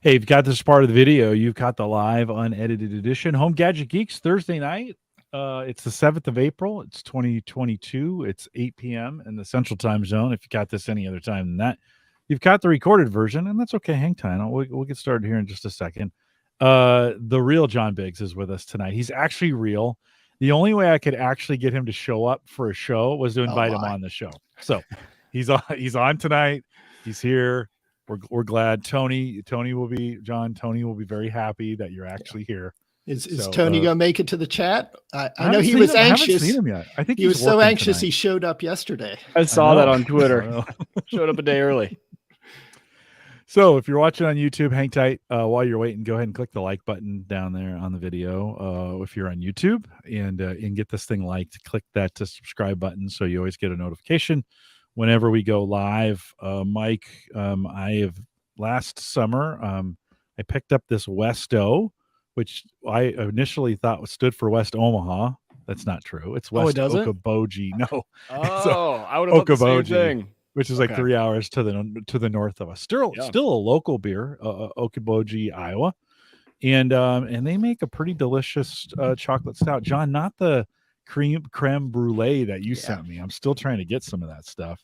Hey, you've got this part of the video. You've got the live unedited edition. Home Gadget Geeks, Thursday night. It's the 7th of April. It's 2022. It's 8 p.m. in the Central Time Zone. If you got this any other time than that, you've got the recorded version, and that's okay. Hang tight. We'll get started here in just a second. The real Jon Biggs is with us tonight. He's actually real. The only way I could actually get him to show up for a show was to invite him on the show. So he's on tonight. He's here. We're glad. Tony will be very happy that you're actually here. Is Tony gonna make it to the chat? I know he was anxious. I haven't seen him yet. I think he was so anxious tonight. He showed up yesterday. I saw that on Twitter. Showed up a day early. So if you're watching on YouTube, hang tight. While you're waiting, go ahead and click the like button down there on the video. If you're on YouTube and get this thing liked, click that to subscribe button so you always get a notification whenever we go live. Mike, last summer, I picked up this Westo, which I initially thought stood for West Omaha. That's not true. It's West Okoboji. No. I would have thought the same thing. Which is like 3 hours to the north of us. Still a local beer, Okoboji, Iowa, and they make a pretty delicious chocolate stout. John, not the creme brulee that you sent me. I'm still trying to get some of that stuff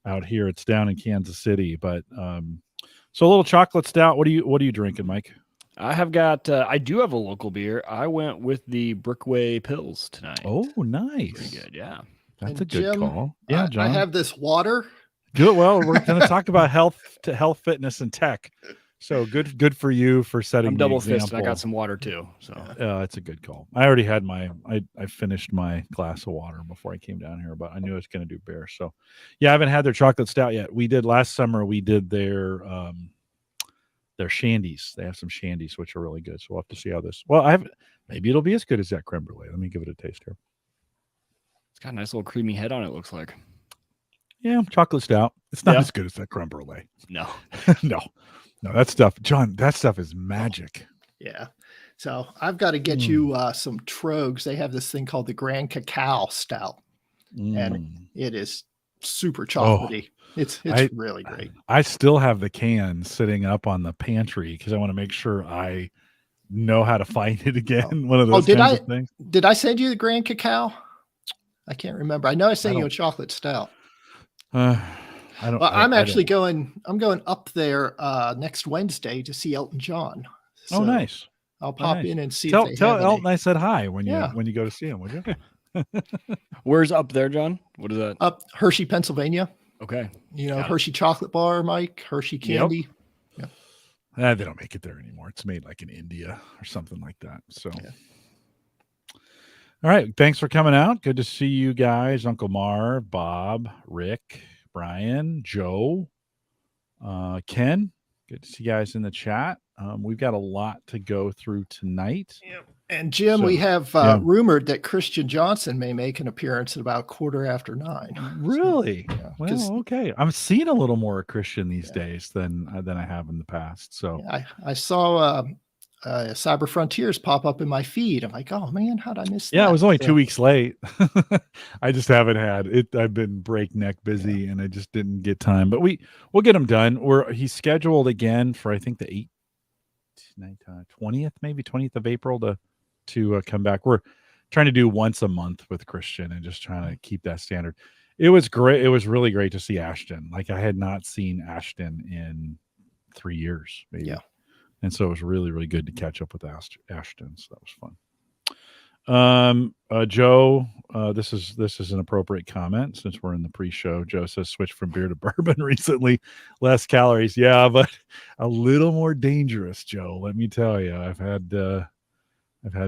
out here. It's down in Kansas City, but so a little chocolate stout. What are you drinking, Mike? I have got. I do have a local beer. I went with the Brickway Pills tonight. Oh, nice. Pretty good. Yeah, that's a good call. Yeah, John. I have this water. Good. Well, we're going to talk about health, fitness, and tech. So good for you for setting. I'm double fisted. I got some water too. So it's a good call. I already had I finished my glass of water before I came down here, but I knew I was going to do beer. So yeah, I haven't had their chocolate stout yet. We did last summer. We did their shandies. They have some shandies which are really good. So we'll have to see how this. Well, maybe it'll be as good as that creme brulee. Let me give it a taste here. It's got a nice little creamy head on it. Looks like. Yeah, chocolate stout. It's not as good as that creme brulee. No, no, that stuff, John. That stuff is magic. Yeah. So I've got to get you some Trogs. They have this thing called the Grand Cacao Stout, and it is super chocolatey. It's really great. I still have the can sitting up on the pantry because I want to make sure I know how to find it again. One of those kinds of things. Did I send you the Grand Cacao? I can't remember. I know I sent you a chocolate stout. I don't. Well, I'm going up there next Wednesday to see Elton John. So nice. I'll pop in and see. Tell Elton I said hi when you go to see him, would you? Where's up there, John? What is that? Up Hershey, Pennsylvania. Okay. Hershey chocolate bar, Mike. Hershey candy. Yep. They don't make it there anymore. It's made like in India or something like that. So. Yeah. All right. Thanks for coming out. Good to see you guys. Uncle Marv, Bob, Rick, Brian, Joe, Ken. Good to see you guys in the chat. We've got a lot to go through tonight. Yeah. And Jim, we have rumored that Christian Johnson may make an appearance at about 9:15. Really? So, well, okay. I'm seeing a little more Christian these days than I have in the past. So I saw Cyber Frontiers pop up in my feed. I'm like, oh man, how'd I miss that? Yeah, it was only 2 weeks late. I just haven't had it. I've been breakneck busy and I just didn't get time. But we'll get him done. He's scheduled again for I think the 20th of April to come back. We're trying to do once a month with Christian and just trying to keep that standard. It was great. It was really great to see Ashton. Like I had not seen Ashton in 3 years, maybe. Yeah. And so it was really, really good to catch up with Ashton. So that was fun. Joe, this is an appropriate comment since we're in the pre-show. Joe says switch from beer to bourbon recently, less calories. Yeah, but a little more dangerous, Joe. Let me tell you, I've had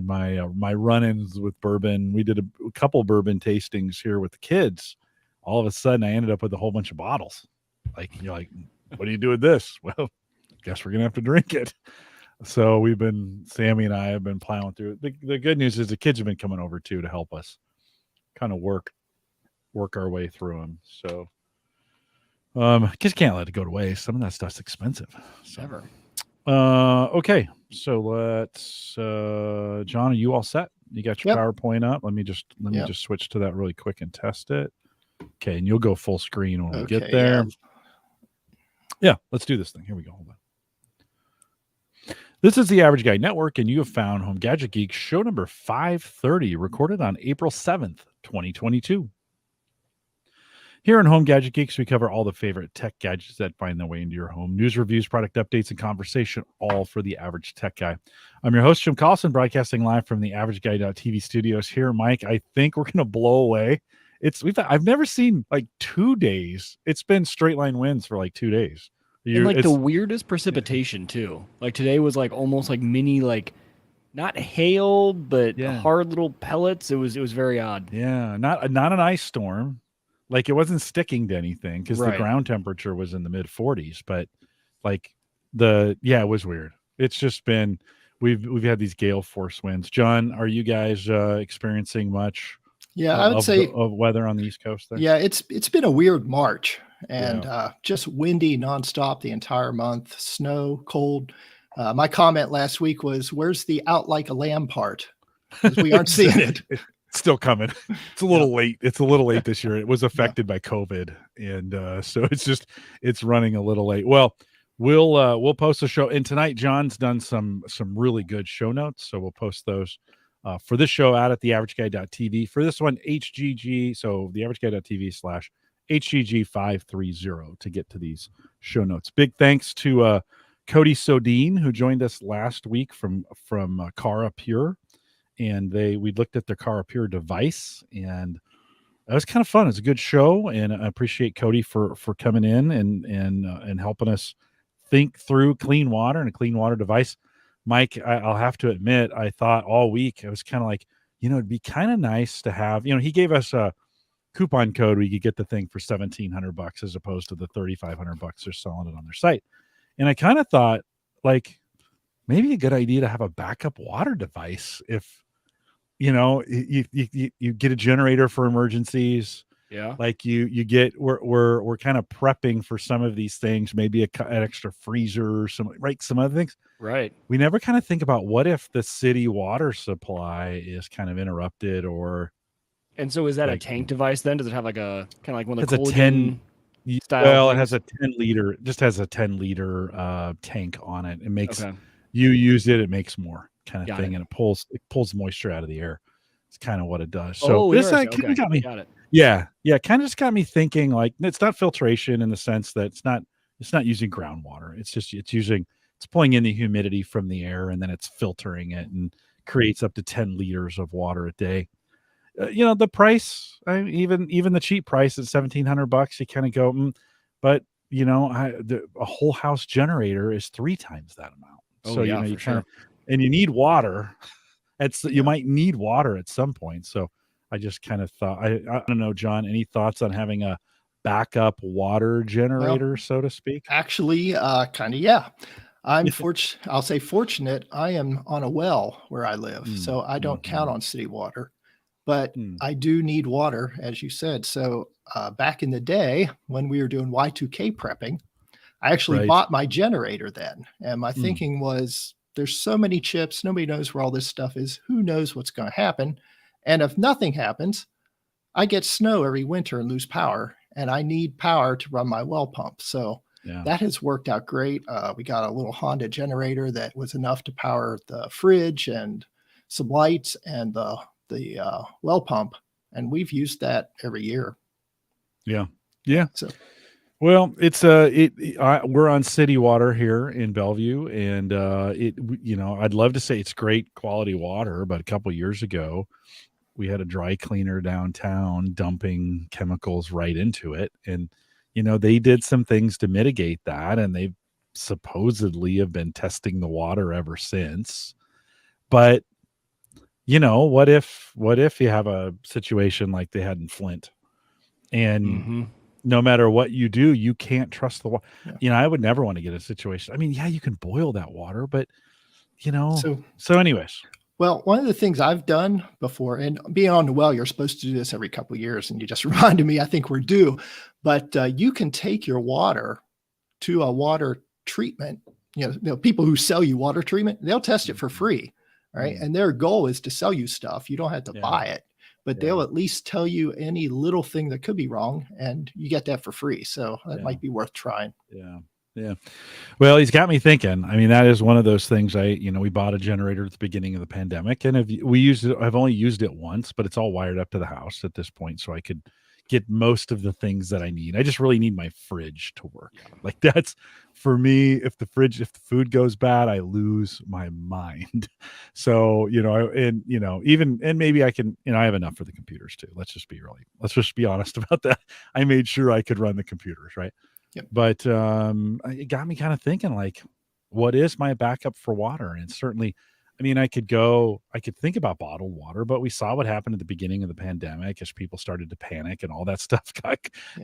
my run-ins with bourbon. We did a couple bourbon tastings here with the kids. All of a sudden, I ended up with a whole bunch of bottles. Like you're like, what do you do with this? Well, guess we're gonna have to drink it. So Sammy and I have been plowing through it. The good news is the kids have been coming over too to help us kind of work our way through them. So kids can't let it go to waste. Some of that stuff's expensive. Never. Okay. So let's John, are you all set? You got your PowerPoint up? Let me just switch to that really quick and test it. Okay, and you'll go full screen when we get there. Yeah, let's do this thing. Here we go. Hold on. This is the Average Guy Network, and you have found Home Gadget Geeks show number 530, recorded on April 7th, 2022. Here in Home Gadget Geeks, we cover all the favorite tech gadgets that find their way into your home. News, reviews, product updates, and conversation, all for the average tech guy. I'm your host, Jim Collison, broadcasting live from the AverageGuy.tv studios here. Mike, I think we're going to blow away. I've never seen like 2 days. It's been straight line winds for like 2 days. And like the weirdest precipitation too. Like today was like almost like mini, like not hail, but hard little pellets. It was very odd. Yeah, not an ice storm. Like it wasn't sticking to anything because the ground temperature was in the mid 40s, but like it was weird. It's just been, we've had these gale force winds. John, are you guys experiencing much? Yeah, I would say of weather on the East Coast there. Yeah, it's been a weird March and just windy nonstop the entire month, snow, cold. My comment last week was, where's the out like a lamb part? Because we aren't seeing it. It's still coming. It's a little late. It's a little late this year. It was affected by COVID. And so it's running a little late. Well, we'll post a show. And tonight, John's done some really good show notes. So we'll post those for this show out at theaverageguy.tv. For this one, HGG. So theaverageguy.tv/HGG530 to get to these show notes. Big thanks to Cody Sodine, who joined us last week from Cara Pure. And we looked at the Cara Pure device, and that was kind of fun. It's a good show, and I appreciate Cody for coming in and helping us think through clean water and a clean water device. Mike, I'll have to admit, I thought all week I was kind of like, it'd be kind of nice to have. He gave us a coupon code where you could get the thing for $1,700 as opposed to the $3,500 they're selling it on their site, and I kind of thought like maybe a good idea to have a backup water device if. You get a generator for emergencies. Yeah. Like we're kind of prepping for some of these things, maybe an extra freezer or some other things. Right. We never kind of think about what if the city water supply is kind of interrupted and so is that a tank device then? Does it have like a kind of like one of the It's a 10 style well, things? it has a 10 liter, just has a 10 liter tank on it. It makes you use it makes more kind of thing, and it pulls moisture out of the air. It's kind of what it does. So this kind of got me. Got it. Yeah, kind of just got me thinking. Like it's not filtration in the sense that it's not using groundwater. It's pulling in the humidity from the air, and then it's filtering it and creates up to 10 liters of water a day. The price, even the cheap price at $1,700, you kind of go, but a whole house generator is 3 times that amount. So you kind of, and you need water. You might need water at some point. So I just kind of thought, I don't know, John, any thoughts on having a backup water generator, so to speak? Actually, kind of, yeah. I'll say fortunate. I am on a well where I live, so I don't count on city water, but I do need water, as you said. So back in the day when we were doing Y2K prepping, I actually bought my generator then. And my thinking was, there's so many chips. Nobody knows where all this stuff is. Who knows what's going to happen? And if nothing happens, I get snow every winter and lose power. And I need power to run my well pump. So that has worked out great. We got a little Honda generator that was enough to power the fridge and some lights and the well pump. And we've used that every year. Yeah. So. Well, it's we're on city water here in Bellevue, and I'd love to say it's great quality water, but a couple of years ago, we had a dry cleaner downtown dumping chemicals right into it, and they did some things to mitigate that, and they supposedly have been testing the water ever since. But what if you have a situation like they had in Flint, and no matter what you do, you can't trust the water. I would never want to get a situation. I mean, you can boil that water, but so anyways. Well, one of the things I've done before, and being on the well, you're supposed to do this every couple of years, and you just reminded me, I think we're due, but you can take your water to a water treatment. People who sell you water treatment, they'll test it for free, right? And their goal is to sell you stuff. You don't have to buy it. But they'll at least tell you any little thing that could be wrong, and you get that for free. So that might be worth trying. Yeah. Yeah. Well, he's got me thinking. I mean, that is one of those things. We bought a generator at the beginning of the pandemic, and we used it. I've only used it once, but it's all wired up to the house at this point, so I could get most of the things that I need. I just really need my fridge to work. Like that's for me. If the food goes bad, I lose my mind. So, maybe I can, I have enough for the computers too. Let's just be honest about that. I made sure I could run the computers, right? Yep. But it got me kind of thinking, like, what is my backup for water? And certainly, I mean, I could think about bottled water, but we saw what happened at the beginning of the pandemic as people started to panic and all that stuff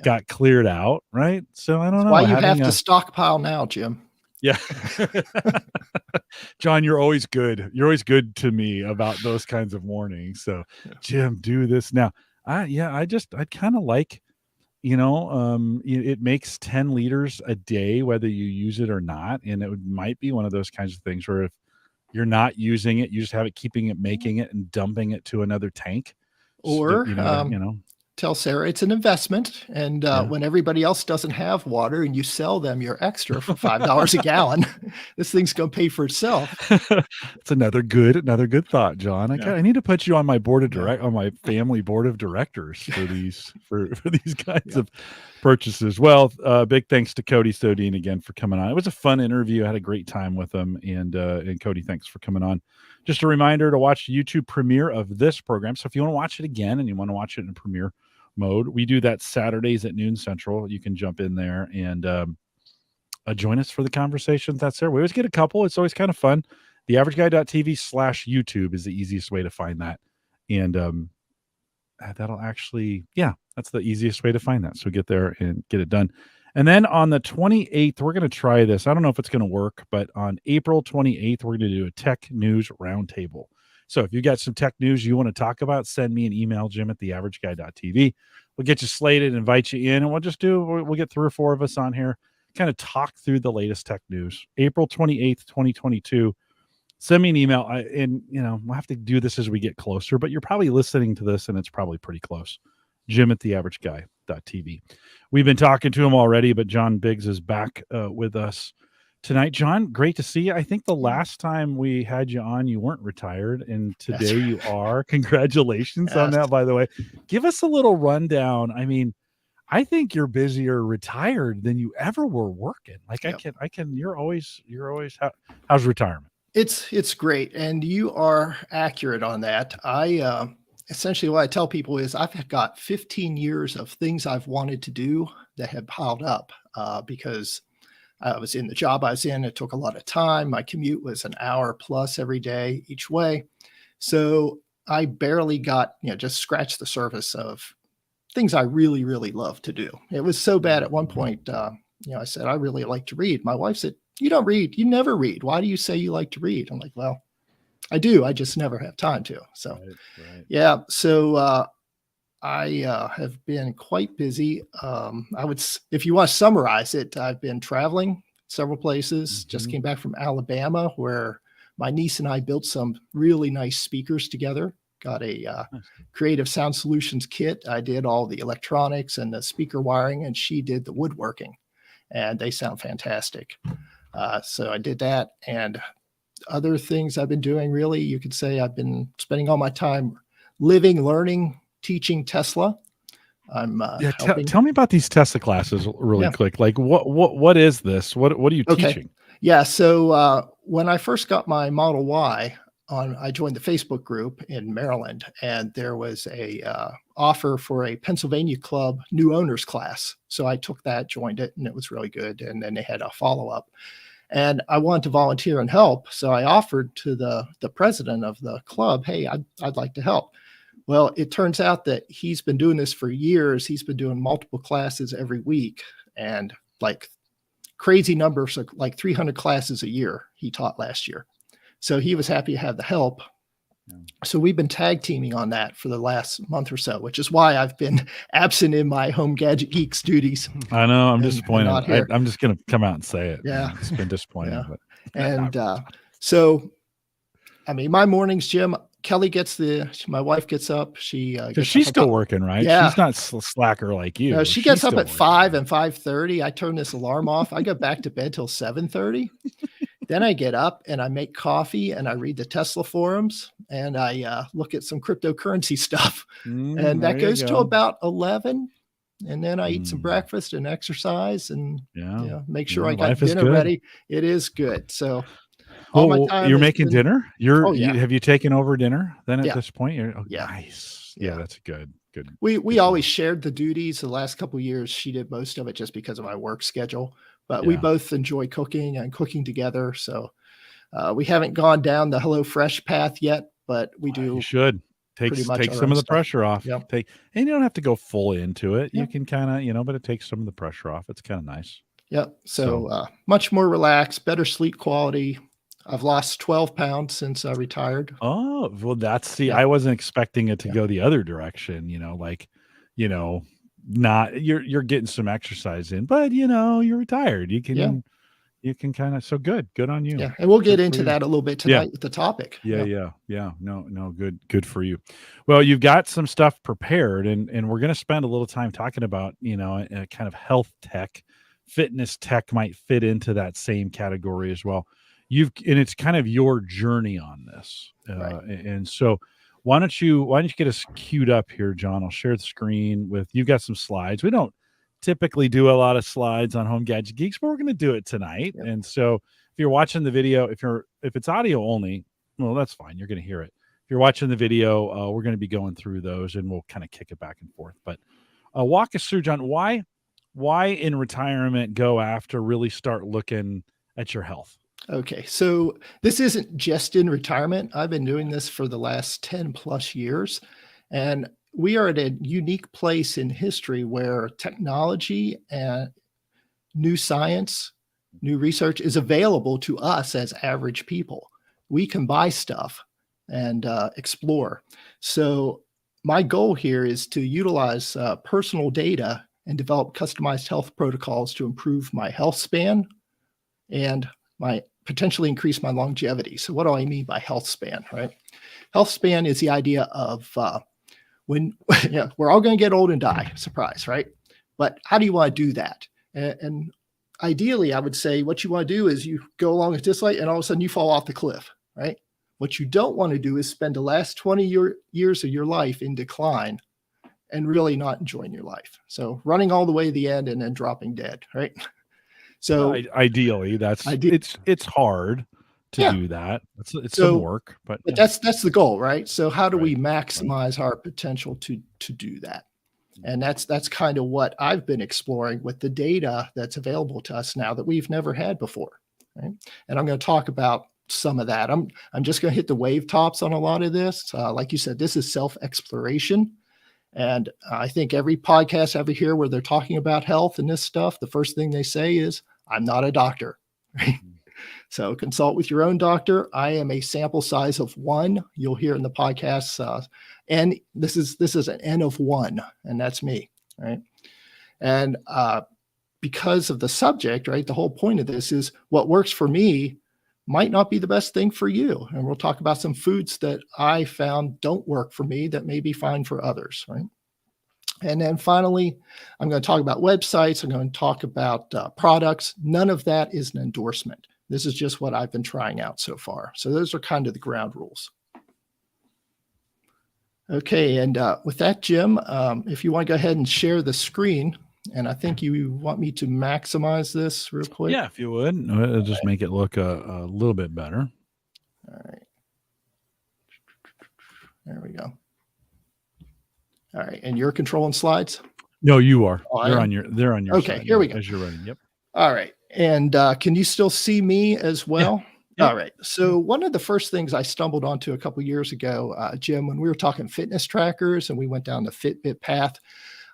got cleared out, right? So I don't know. Why you have to stockpile now, Jim? Yeah. John, you're always good. You're always good to me about those kinds of warnings. So, Jim, do this now. I'd kind of like, it makes 10 liters a day, whether you use it or not. And it might be one of those kinds of things where if you're not using it, you just have it making it and dumping it to another tank. Or, tell Sarah it's an investment. And when everybody else doesn't have water and you sell them your extra for $5 a gallon, this thing's going to pay for itself. It's another good thought, John. I need to put you on my on my family board of directors for these kinds of purchases. Well, big thanks to Cody Sodine again for coming on. It was a fun interview. I had a great time with him, and Cody, thanks for coming on. Just a reminder to watch the YouTube premiere of this program. So if you want to watch it again and you want to watch it in premiere mode, we do that Saturdays at noon Central. You can jump in there and join us for the conversations that's there. We always get a couple. It's always kind of fun. theaverageguy.tv/YouTube is the easiest way to find that. And that'll actually, that's the easiest way to find that. So get there and get it done. And then on the 28th, we're going to try this. I don't know if it's going to work, but on April 28th, we're going to do a tech news roundtable. So if you got some tech news you want to talk about, send me an email, jim@theaverageguy.tv. We'll get you slated, invite you in, and we'll get 3 or 4 of us on here, kind of talk through the latest tech news. April 28th, 2022. Send me an email. We'll have to do this as we get closer, but you're probably listening to this and it's probably pretty close. jim@theaverageguy.tv. We've been talking to him already, but Jon Biggs is back with us tonight. John, great to see you. I think the last time we had you on, you weren't retired, and today you are. Congratulations on that, by the way. Give us a little rundown. I mean, I think you're busier retired than you ever were working. Like you're always how's retirement? It's great. And you are accurate on that. Essentially what I tell people is I've got 15 years of things I've wanted to do that have piled up because I was in the job I was in. It took a lot of time. My commute was an hour plus every day each way. So I barely got, just scratched the surface of things I really, really love to do. It was so bad at one point, I said, I really like to read. My wife said, you don't read. You never read. Why do you say you like to read? I'm like, well, I do. I just never have time to. So, right. So I have been quite busy. If you want to summarize it, I've been traveling several places. Mm-hmm. Just came back from Alabama, where my niece and I built some really nice speakers together. Got a Creative Sound Solutions kit. I did all the electronics and the speaker wiring, and she did the woodworking, and they sound fantastic. So I did that, and other things I've been doing, really, you could say I've been spending all my time living, learning, teaching Tesla. I'm tell me about these Tesla classes really quick. Like what is this? What are you teaching? Yeah. So when I first got my Model Y, I joined the Facebook group in Maryland, and there was a offer for a Pennsylvania Club new owners class. So I took that, joined it, and it was really good. And then they had a follow-up. And I wanted to volunteer and help. So I offered to the president of the club, hey, I'd like to help. Well, it turns out that he's been doing this for years. He's been doing multiple classes every week, and like crazy numbers, like 300 classes a year he taught last year. So he was happy to have the help. So we've been tag teaming on that for the last month or so, which is why I've been absent in my Home Gadget Geeks duties. I know. I'm disappointed. I'm just going to come out and say it. Yeah. It's been disappointing. Yeah. But. And so I mean, my mornings, Jim, Kelly my wife gets up. She because she's still working, right? Yeah. She's not slacker like you. No, she gets up at 5 and 5:30. I turn this alarm off. I go back to bed till 7:30. Then I get up and I make coffee and I read the Tesla forums and I look at some cryptocurrency stuff. And that goes to about 11. And then I eat some breakfast and exercise and make sure I got dinner ready. It is good. So all my time you're making dinner? Have you taken over dinner then at Yeah. this point? Yeah. Nice. Yeah, that's good. We always shared the duties. The last couple of years, she did most of it just because of my work schedule. But we both enjoy cooking and cooking together. So we haven't gone down the HelloFresh path yet, but we do. You should take some of the pressure off. Yep. And you don't have to go full into it. You can kind of, but it takes some of the pressure off. It's kind of nice. Yep. So much more relaxed, better sleep quality. I've lost 12 pounds since I retired. Oh, well, I wasn't expecting it to go the other direction, not you're getting some exercise in, but you're retired. You can kind of, so good on you. Yeah. And we'll get into that a little bit tonight with the topic. Yeah. No, good for you. Well, you've got some stuff prepared and we're going to spend a little time talking about, kind of health tech, fitness tech might fit into that same category as well. And it's kind of your journey on this. And so why don't you get us queued up here, Jon? I'll share the screen you've got some slides. We don't typically do a lot of slides on Home Gadget Geeks, but we're going to do it tonight. Yep. And so if you're watching the video, if it's audio only, well, that's fine. You're going to hear it. If you're watching the video, we're going to be going through those and we'll kind of kick it back and forth. But walk us through, Jon, why in retirement go after really start looking at your health? Okay, so this isn't just in retirement. I've been doing this for the last 10 plus years, and we are at a unique place in history where technology and new science, new research is available to us as average people. We can buy stuff and explore. So my goal here is to utilize personal data and develop customized health protocols to improve my health span and potentially increase my longevity. So what do I mean by health span, right? Health span is the idea of when we're all going to get old and die, surprise, right? But how do you want to do that? And ideally, I would say what you want to do is you go along at this light and all of a sudden you fall off the cliff, right? What you don't want to do is spend the last 20 years of your life in decline and really not enjoying your life. So running all the way to the end and then dropping dead, right? So ideally, it's hard to do that. It's some work, but that's the goal, right? So how do we maximize our potential to do that? And that's kind of what I've been exploring with the data that's available to us now that we've never had before, right? And I'm going to talk about some of that. I'm just going to hit the wave tops on a lot of this. Like you said, this is self-exploration. And I think every podcast ever hear where they're talking about health and this stuff, the first thing they say is, I'm not a doctor, right? So consult with your own doctor. I am a sample size of 1. You'll hear in the podcast, and this is an N of 1, and that's me, right? And because of the subject, right, the whole point of this is what works for me might not be the best thing for you. And we'll talk about some foods that I found don't work for me that may be fine for others, right? And then finally, I'm going to talk about websites. I'm going to talk about products. None of that is an endorsement. This is just what I've been trying out so far. So those are kind of the ground rules. Okay, and with that, Jim, if you want to go ahead and share the screen, and I think you want me to maximize this real quick. Yeah, if you would. It'll just make it look a little bit better. All right. There we go. All right, and you're controlling slides? No, you are. Oh, they're on your okay, side. Here we go. As you're running. Yep. All right. And can you still see me as well? Yeah. All right. So one of the first things I stumbled onto a couple of years ago, Jim, when we were talking fitness trackers and we went down the Fitbit path,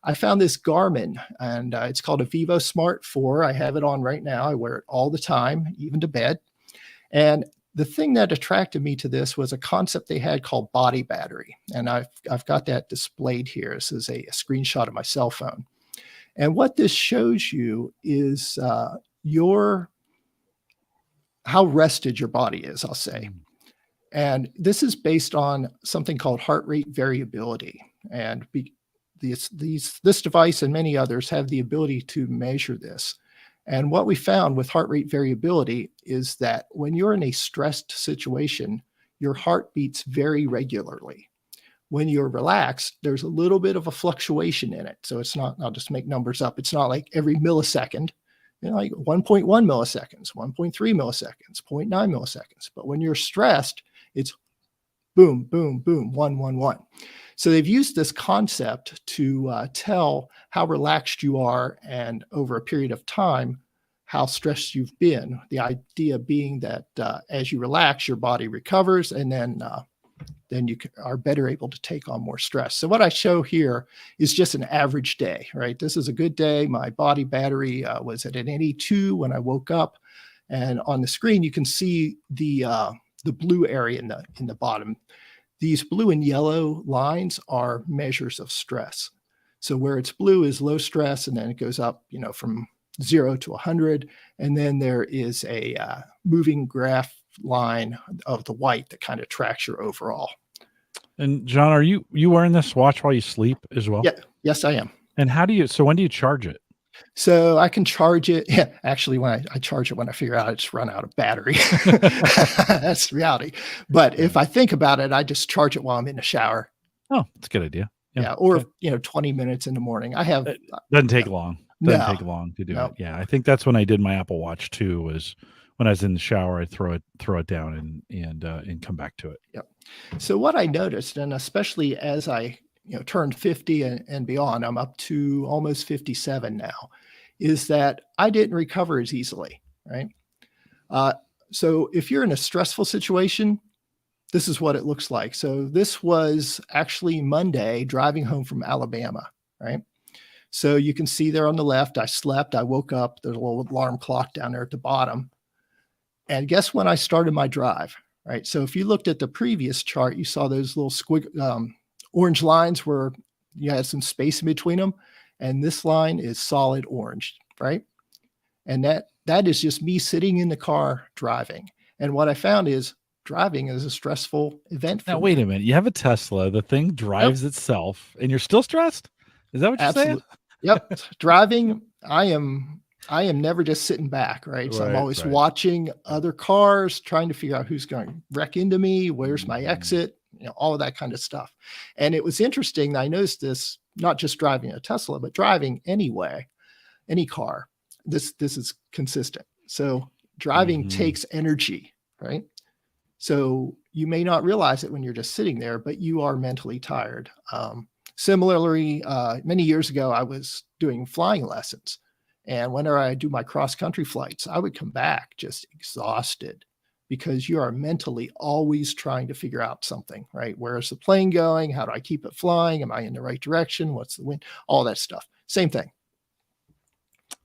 I found this Garmin, and it's called a Vivosmart 4. I have it on right now. I wear it all the time, even to bed. And the thing that attracted me to this was a concept they had called body battery. And I've got that displayed here. This is a screenshot of my cell phone. And what this shows you is how rested your body is, I'll say. And this is based on something called heart rate variability. And this device and many others have the ability to measure this. And what we found with heart rate variability is that when you're in a stressed situation, your heart beats very regularly. When you're relaxed, there's a little bit of a fluctuation in it. So it's not, I'll just make numbers up. It's not like every millisecond, like 1.1 milliseconds, 1.3 milliseconds, 0.9 milliseconds. But when you're stressed, it's boom, boom, boom, 1, 1, 1. So they've used this concept to tell how relaxed you are and over a period of time, how stressed you've been. The idea being that as you relax, your body recovers, and then you are better able to take on more stress. So what I show here is just an average day, right? This is a good day. My body battery was at an 82 when I woke up. And on the screen, you can see the blue area in the bottom. These blue and yellow lines are measures of stress. So where it's blue is low stress, and then it goes up, from 0 to 100. And then there is a moving graph line of the white that kind of tracks your overall. And Jon, are you wearing this watch while you sleep as well? Yeah. Yes, I am. And when do you charge it? So I can charge it. Yeah, actually, when I charge it, when I figure out I just run out of battery. That's the reality. But if I think about it, I just charge it while I'm in the shower. Oh, that's a good idea. Yeah. Or, 20 minutes in the morning. I have. It doesn't take long. Doesn't take long to do it. Yeah. I think that's when I did my Apple Watch too, was when I was in the shower, I'd throw it down and come back to it. Yep. So what I noticed, and especially as I turned 50 and beyond, I'm up to almost 57 now, is that I didn't recover as easily, right? So if you're in a stressful situation, this is what it looks like. So this was actually Monday driving home from Alabama, right? So you can see there on the left, I slept, I woke up, there's a little alarm clock down there at the bottom. And guess when I started my drive, right? So if you looked at the previous chart, you saw those little orange lines where you had some space in between them. And this line is solid orange, right? And that is just me sitting in the car driving. And what I found is driving is a stressful event for Now, me. wait a minute. You have a Tesla. The thing drives itself, and you're still stressed? Is that what you're saying? Yep. Driving, I am never just sitting back, right? So I'm always watching other cars, trying to figure out who's going to wreck into me, where's my exit, all of that kind of stuff. And it was interesting. I noticed this, not just driving a Tesla, but driving anyway, any car. This is consistent. So driving takes energy, right? So you may not realize it when you're just sitting there, but you are mentally tired. Similarly, many years ago, I was doing flying lessons. And whenever I do my cross-country flights, I would come back just exhausted because you are mentally always trying to figure out something, right? Where is the plane going? How do I keep it flying? Am I in the right direction? What's the wind? All that stuff. Same thing.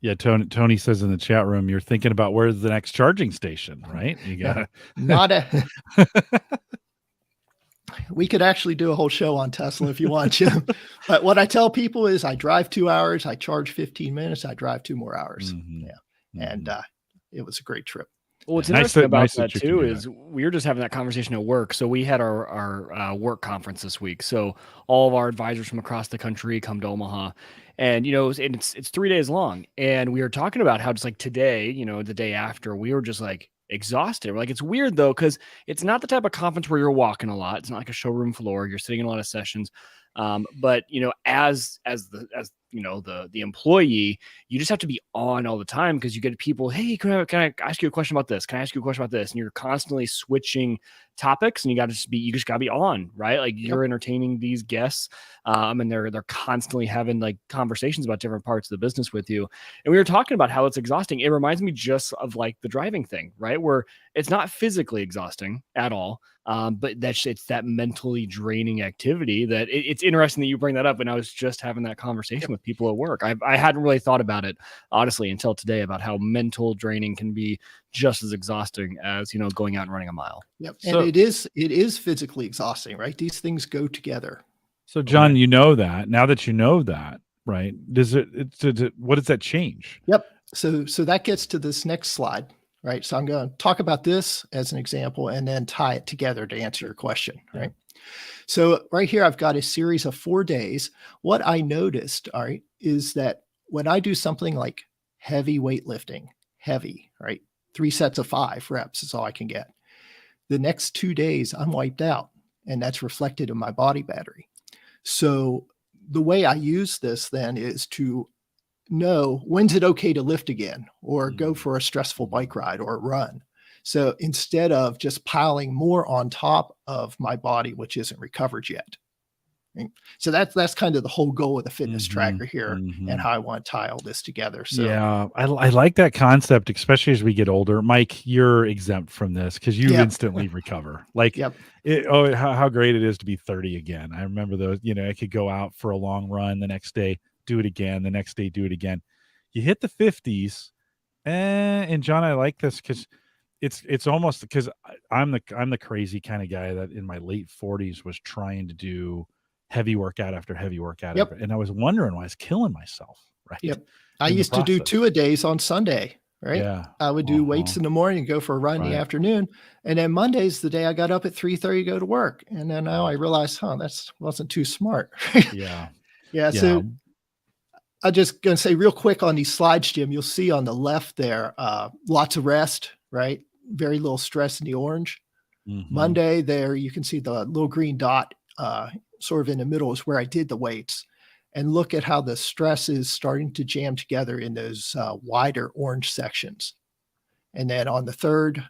Yeah, Tony says in the chat room, you're thinking about where's the next charging station, right? You got We could actually do a whole show on Tesla if you want to. But what I tell people is I drive 2 hours, I charge 15 minutes, I drive 2 more hours. And it was a great trip. Well, what's interesting about that too is we were just having that conversation at work. So we had our work conference this week. So all of our advisors from across the country come to Omaha, and it's 3 days long. And we were talking about how just like today, the day after, we were just like exhausted. We're like, it's weird though, because it's not the type of conference where you're walking a lot. It's not like a showroom floor. You're sitting in a lot of sessions. But as the employee, you just have to be on all the time because you get people, hey, can I ask you a question about this? Can I ask you a question about this? And you're constantly switching topics, and you just gotta be on, right? Like you're entertaining these guests, and they're constantly having like conversations about different parts of the business with you. And we were talking about how it's exhausting. It reminds me just of like the driving thing, right? Where it's not physically exhausting at all. But it's that mentally draining activity that it's interesting that you bring that up. And I was just having that conversation with people at work. I hadn't really thought about it, honestly, until today, about how mental draining can be just as exhausting as, going out and running a mile. Yep. So, and it is physically exhausting, right? These things go together. So Jon, that now that you know that, right? What does that change? Yep. So that gets to this next slide. right? So I'm going to talk about this as an example and then tie it together to answer your question, right? So right here, I've got a series of 4 days. What I noticed, all right, is that when I do something like heavy weightlifting, right? 3 sets of 5 reps is all I can get. The next 2 days, I'm wiped out, and that's reflected in my body battery. So the way I use this then is to know when's it okay to lift again or go for a stressful bike ride or a run. So instead of just piling more on top of my body, which isn't recovered yet. Right? So that's kind of the whole goal of the fitness tracker here and how I want to tie all this together. So yeah, I like that concept, especially as we get older. Mike, you're exempt from this because you instantly recover. Like, how great it is to be 30 again. I remember those, I could go out for a long run the next day, do it again, the next day, do it again. You hit the 50s, and John, I like this because it's almost because I'm the crazy kind of guy that in my late 40s was trying to do heavy workout after heavy workout, and I was wondering why I was killing myself. Right. I used to do 2-a-days on Sunday. Right. Yeah. I would do weights in the morning and go for a run in the afternoon. And then Monday's the day I got up at 3:30 to go to work. And then now I realized, that wasn't too smart. Yeah. So I'm just going to say real quick on these slides, Jim, you'll see on the left there, lots of rest, right? Very little stress in the orange. Monday there, you can see the little green dot sort of in the middle is where I did the weights. And look at how the stress is starting to jam together in those wider orange sections. And then on the third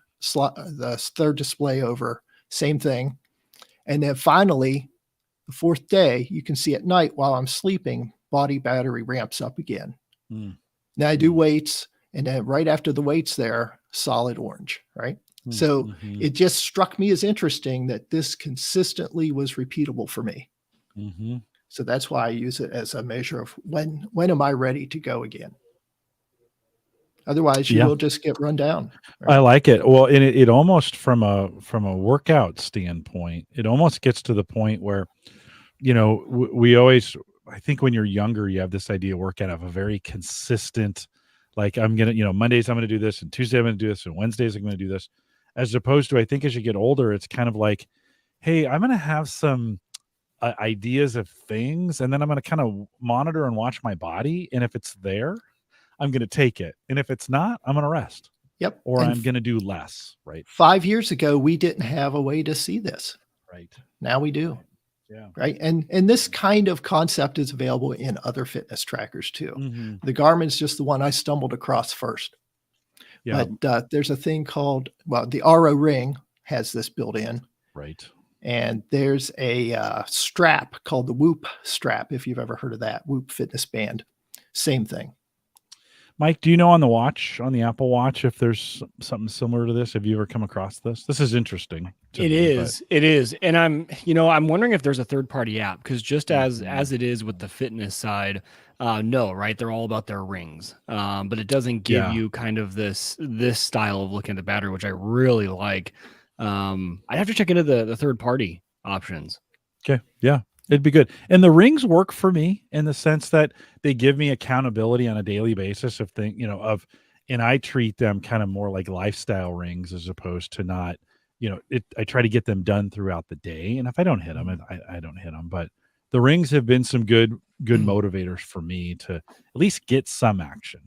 display over, same thing. And then finally, the 4th day, you can see at night while I'm sleeping, body battery ramps up again. Now I do weights, and then right after the weights there, solid orange, right? So it just struck me as interesting that this consistently was repeatable for me. So that's why I use it as a measure of when am I ready to go again? Otherwise, you will just get run down. Right? I like it. Well, and it almost from a workout standpoint, it almost gets to the point where, we always, I think when you're younger, you have this idea of workout of a very consistent, like I'm going to, Mondays I'm going to do this, and Tuesday I'm going to do this, and Wednesdays I'm going to do this. As opposed to, I think as you get older, it's kind of like, hey, I'm going to have some ideas of things, and then I'm going to kind of monitor and watch my body. And if it's there, I'm going to take it. And if it's not, I'm going to rest. Or I'm going to do less. Right. 5 years ago, we didn't have a way to see this. Right. Now we do. Yeah. Right. And this kind of concept is available in other fitness trackers too. The Garmin's just the one I stumbled across first. Yeah. But there's a thing called, the RO Ring has this built in. Right. And there's a strap called the Whoop strap, if you've ever heard of that, Whoop fitness band. Same thing. Mike, do you know on the Apple Watch, if there's something similar to this? Have you ever come across this? This is interesting. It is. And I'm wondering if there's a third-party app, because just as it is with the fitness side, no, right? They're all about their rings. But it doesn't give you kind of this style of looking at the battery, which I really like. I'd have to check into the third-party options. Okay. Yeah. It'd be good. And the rings work for me in the sense that they give me accountability on a daily basis and I treat them kind of more like lifestyle rings as opposed to not, I try to get them done throughout the day. And if I don't hit them, I don't hit them, but the rings have been some good motivators for me to at least get some action,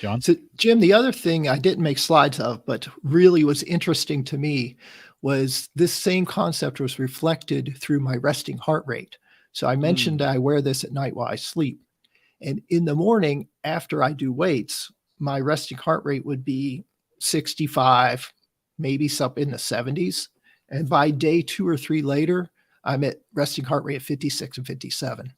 John. So Jim, the other thing I didn't make slides of, but really was interesting to me was this same concept was reflected through my resting heart rate. So I mentioned I wear this at night while I sleep. And in the morning, after I do weights, my resting heart rate would be 65, maybe some in the 70s. And by day 2 or 3 later, I'm at resting heart rate of 56 and 57.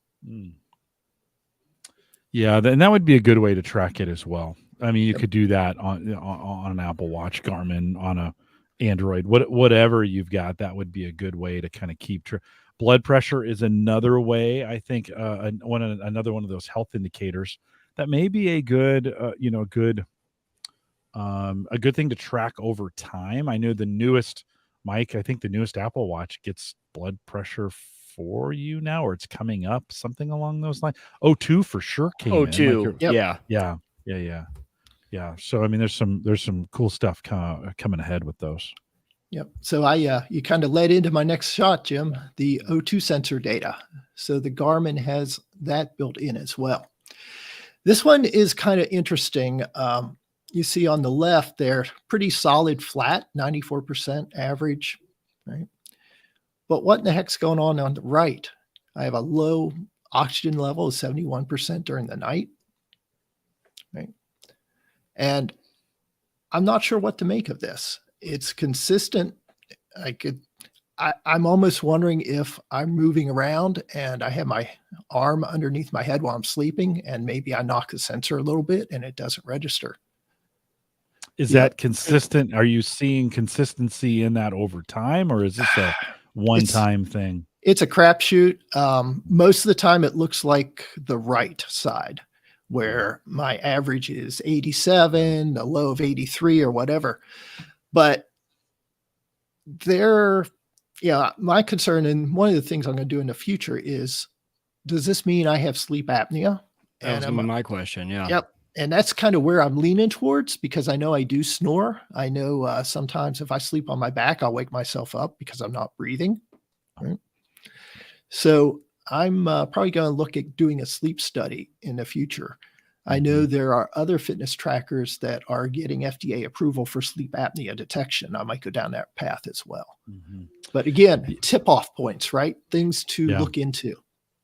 Yeah, and that would be a good way to track it as well. I mean, you could do that on an Apple Watch, Garmin, on a Android, whatever you've got. That would be a good way to kind of keep blood pressure is another way. I think another one of those health indicators that may be a good thing to track over time. I know the newest Apple Watch gets blood pressure for you now, or it's coming up, something along those lines. O2 for sure came O2, in. yeah. Yeah. So I mean, there's some cool stuff coming ahead with those. Yep. So you kind of led into my next shot, Jim, the O2 sensor data. So the Garmin has that built in as well. This one is kind of interesting. You see on the left there, pretty solid flat, 94% average, right? But what in the heck's going on the right? I have a low oxygen level of 71% during the night, right? And I'm not sure what to make of this. It's consistent. I'm almost wondering if I'm moving around and I have my arm underneath my head while I'm sleeping, and maybe I knock the sensor a little bit and it doesn't register. Is that consistent? Are you seeing consistency in that over time, or is this a one-time thing? It's a crapshoot. Most of the time it looks like the right side, where my average is 87, a low of 83 or whatever. But my concern, and one of the things I'm going to do in the future is, does this mean I have sleep apnea? That was my question. Yeah. Yep. And that's kind of where I'm leaning towards, because I know I do snore. I know sometimes if I sleep on my back, I'll wake myself up because I'm not breathing. Right? So I'm probably going to look at doing a sleep study in the future. I know there are other fitness trackers that are getting FDA approval for sleep apnea detection. I might go down that path as well. But again, tip-off points, right? Things to look into.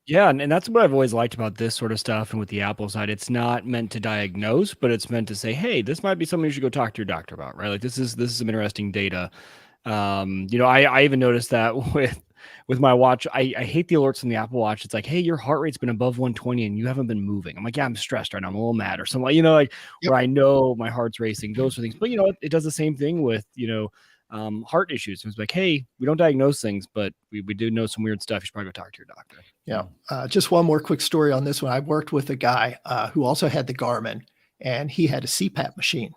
Yeah, and that's what I've always liked about this sort of stuff. And with the Apple side, it's not meant to diagnose, but it's meant to say, hey, this might be something you should go talk to your doctor about, right? Like this is some interesting data. I even noticed that with my watch, I hate the alerts on the Apple Watch. It's like, hey, your heart rate's been above 120 and you haven't been moving. I'm like, yeah, I'm stressed right now. I'm a little mad or something, where I know my heart's racing, those sort of things. But it does the same thing with, heart issues. It's like, hey, we don't diagnose things, but we do know some weird stuff. You should probably go talk to your doctor. Yeah. Just one more quick story on this one. I worked with a guy who also had the Garmin, and he had a CPAP machine.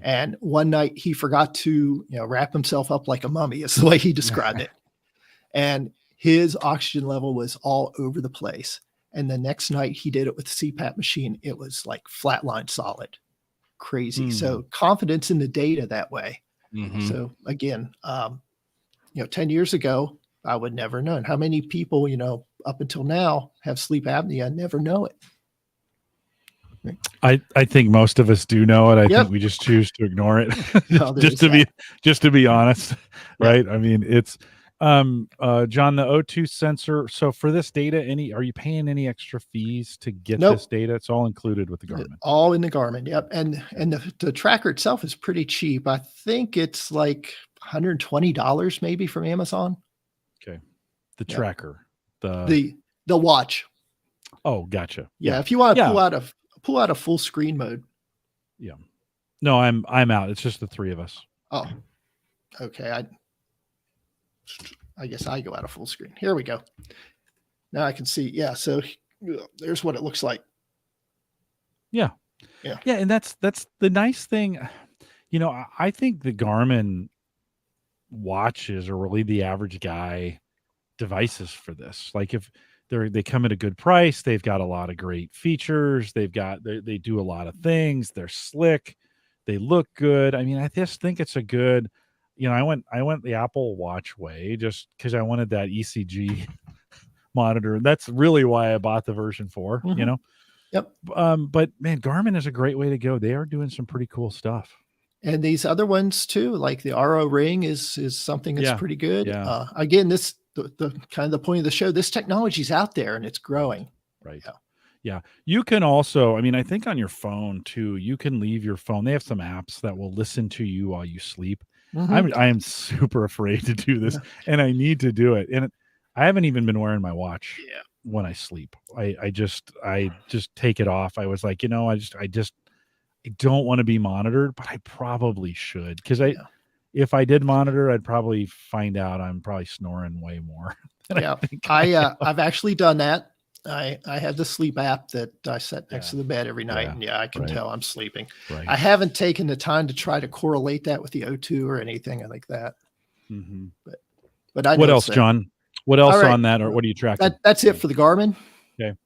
And one night he forgot to, wrap himself up like a mummy, is the way he described it. And his oxygen level was all over the place. And the next night he did it with the CPAP machine. It was like flatline solid, crazy. So confidence in the data that way. So again, 10 years ago, I would never known. How many people, up until now have sleep apnea and never know it? I think most of us do know it. I think we just choose to ignore it. just to be honest, right? I mean, it's John, the O2 sensor. So for this data, are you paying any extra fees to get this data? It's all included with the Garmin. All in the Garmin. Yep. And the tracker itself is pretty cheap. I think it's like $120 maybe from Amazon. Okay. The tracker, the watch. Oh, gotcha. Yeah. If you want to pull out a full screen mode. Yeah. No, I'm out. It's just the three of us. Oh, okay. I guess I go out of full screen. Here we go. Now I can see. Yeah. So there's what it looks like. Yeah. And that's the nice thing. I think the Garmin watches are really the average guy devices for this. Like if they come at a good price, they've got a lot of great features. They do a lot of things. They're slick. They look good. I mean, I just think it's a good, I went the Apple Watch way just because I wanted that ECG monitor. That's really why I bought the version 4, Yep. But man, Garmin is a great way to go. They are doing some pretty cool stuff. And these other ones too, like the RO ring is something that's pretty good. Yeah. Again, the kind of the point of the show, this technology's out there and it's growing. Right. Yeah. You can also, I think on your phone too, you can leave your phone. They have some apps that will listen to you while you sleep. I am super afraid to do this and I need to do it. And I haven't even been wearing my watch when I sleep. I just take it off. I was like, I don't want to be monitored, but I probably should. Cause if I did monitor, I'd probably find out I'm probably snoring way more. I've actually done that. I have the sleep app that I set next to the bed every night. And I can tell I'm sleeping. Right. I haven't taken the time to try to correlate that with the O2 or anything like that. But I what else, John? What else on that, or what are you tracking? That's it for the Garmin. Okay.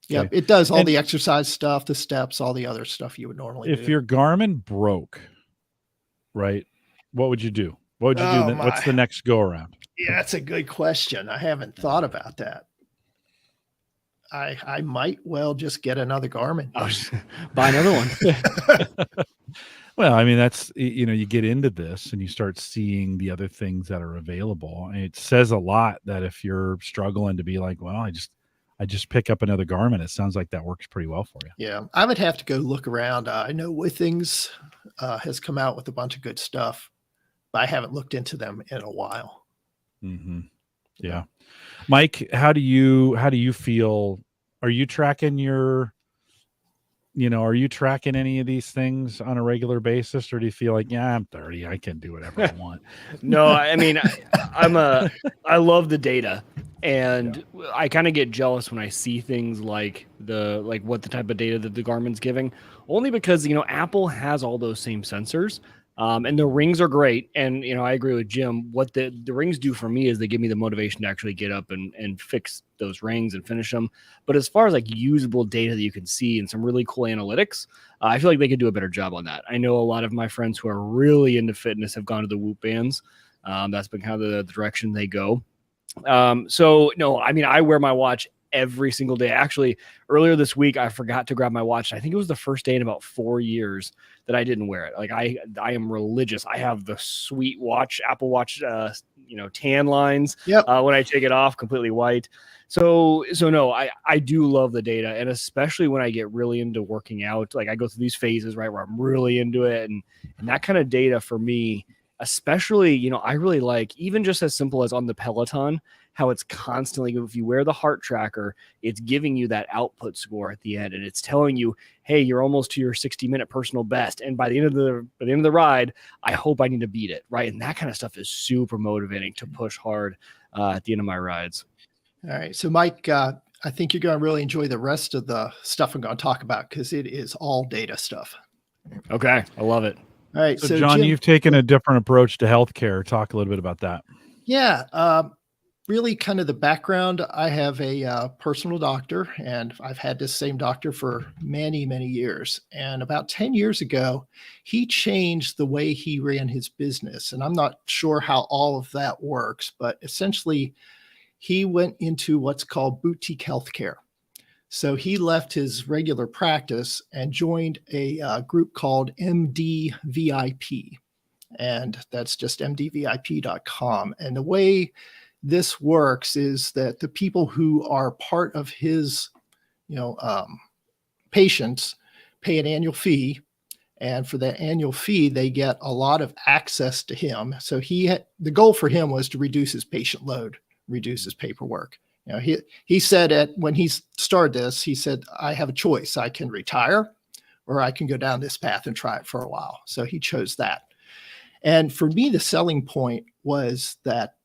Yeah, it does all the exercise stuff, the steps, all the other stuff you would normally do. If your Garmin broke, right, what would you do? What would you do then? What's the next go around? Yeah, that's a good question. I haven't thought about that. I might well just get another Garmin. Buy another one. Well, I mean, that's, you get into this and you start seeing the other things that are available. And it says a lot that if you're struggling to be like, well, I just pick up another Garmin. It sounds like that works pretty well for you. Yeah, I would have to go look around. I know Withings has come out with a bunch of good stuff, but I haven't looked into them in a while. Mm-hmm. Yeah. Mike, how do you feel? Are you tracking are you tracking any of these things on a regular basis, or do you feel like, yeah, I'm 30, I can do whatever I want? No, I mean, I love the data, and I kind of get jealous when I see things like what the type of data that the Garmin's giving, only because, Apple has all those same sensors. And the rings are great. And, I agree with Jim. What the rings do for me is they give me the motivation to actually get up and fix those rings and finish them. But as far as like usable data that you can see and some really cool analytics, I feel like they could do a better job on that. I know a lot of my friends who are really into fitness have gone to the Whoop bands. That's been kind of the direction they go. So no, I mean, I wear my watch every single day. Actually, earlier this week, I forgot to grab my watch. I think it was the first day in about 4 years that I didn't wear it. Like I am religious. I have the sweet watch, Apple Watch, tan lines. Yep. When I take it off, completely white. So no, I do love the data, and especially when I get really into working out. Like I go through these phases, right, where I'm really into it, and that kind of data for me, especially, I really like, even just as simple as on the Peloton, how it's constantly, if you wear the heart tracker, it's giving you that output score at the end, and it's telling you, hey, you're almost to your 60-minute personal best, and by the end of the ride, I hope I need to beat it, right? And that kind of stuff is super motivating to push hard at the end of my rides. All right, so Mike, I think you're going to really enjoy the rest of the stuff I'm going to talk about, because it is all data stuff. Okay, I love it. All right, so John, Jim, you've taken a different approach to healthcare. Talk a little bit about that. Yeah, really kind of the background. I have a personal doctor, and I've had this same doctor for many, many years. And about 10 years ago, he changed the way he ran his business. And I'm not sure how all of that works, but essentially he went into what's called boutique healthcare. So he left his regular practice and joined a group called MDVIP. And that's just MDVIP.com. And the way this works is that the people who are part of his, patients pay an annual fee. And for that annual fee, they get a lot of access to him. So the goal for him was to reduce his patient load, reduce his paperwork. He said when he started this, he said, I have a choice. I can retire, or I can go down this path and try it for a while. So he chose that. And for me, the selling point was that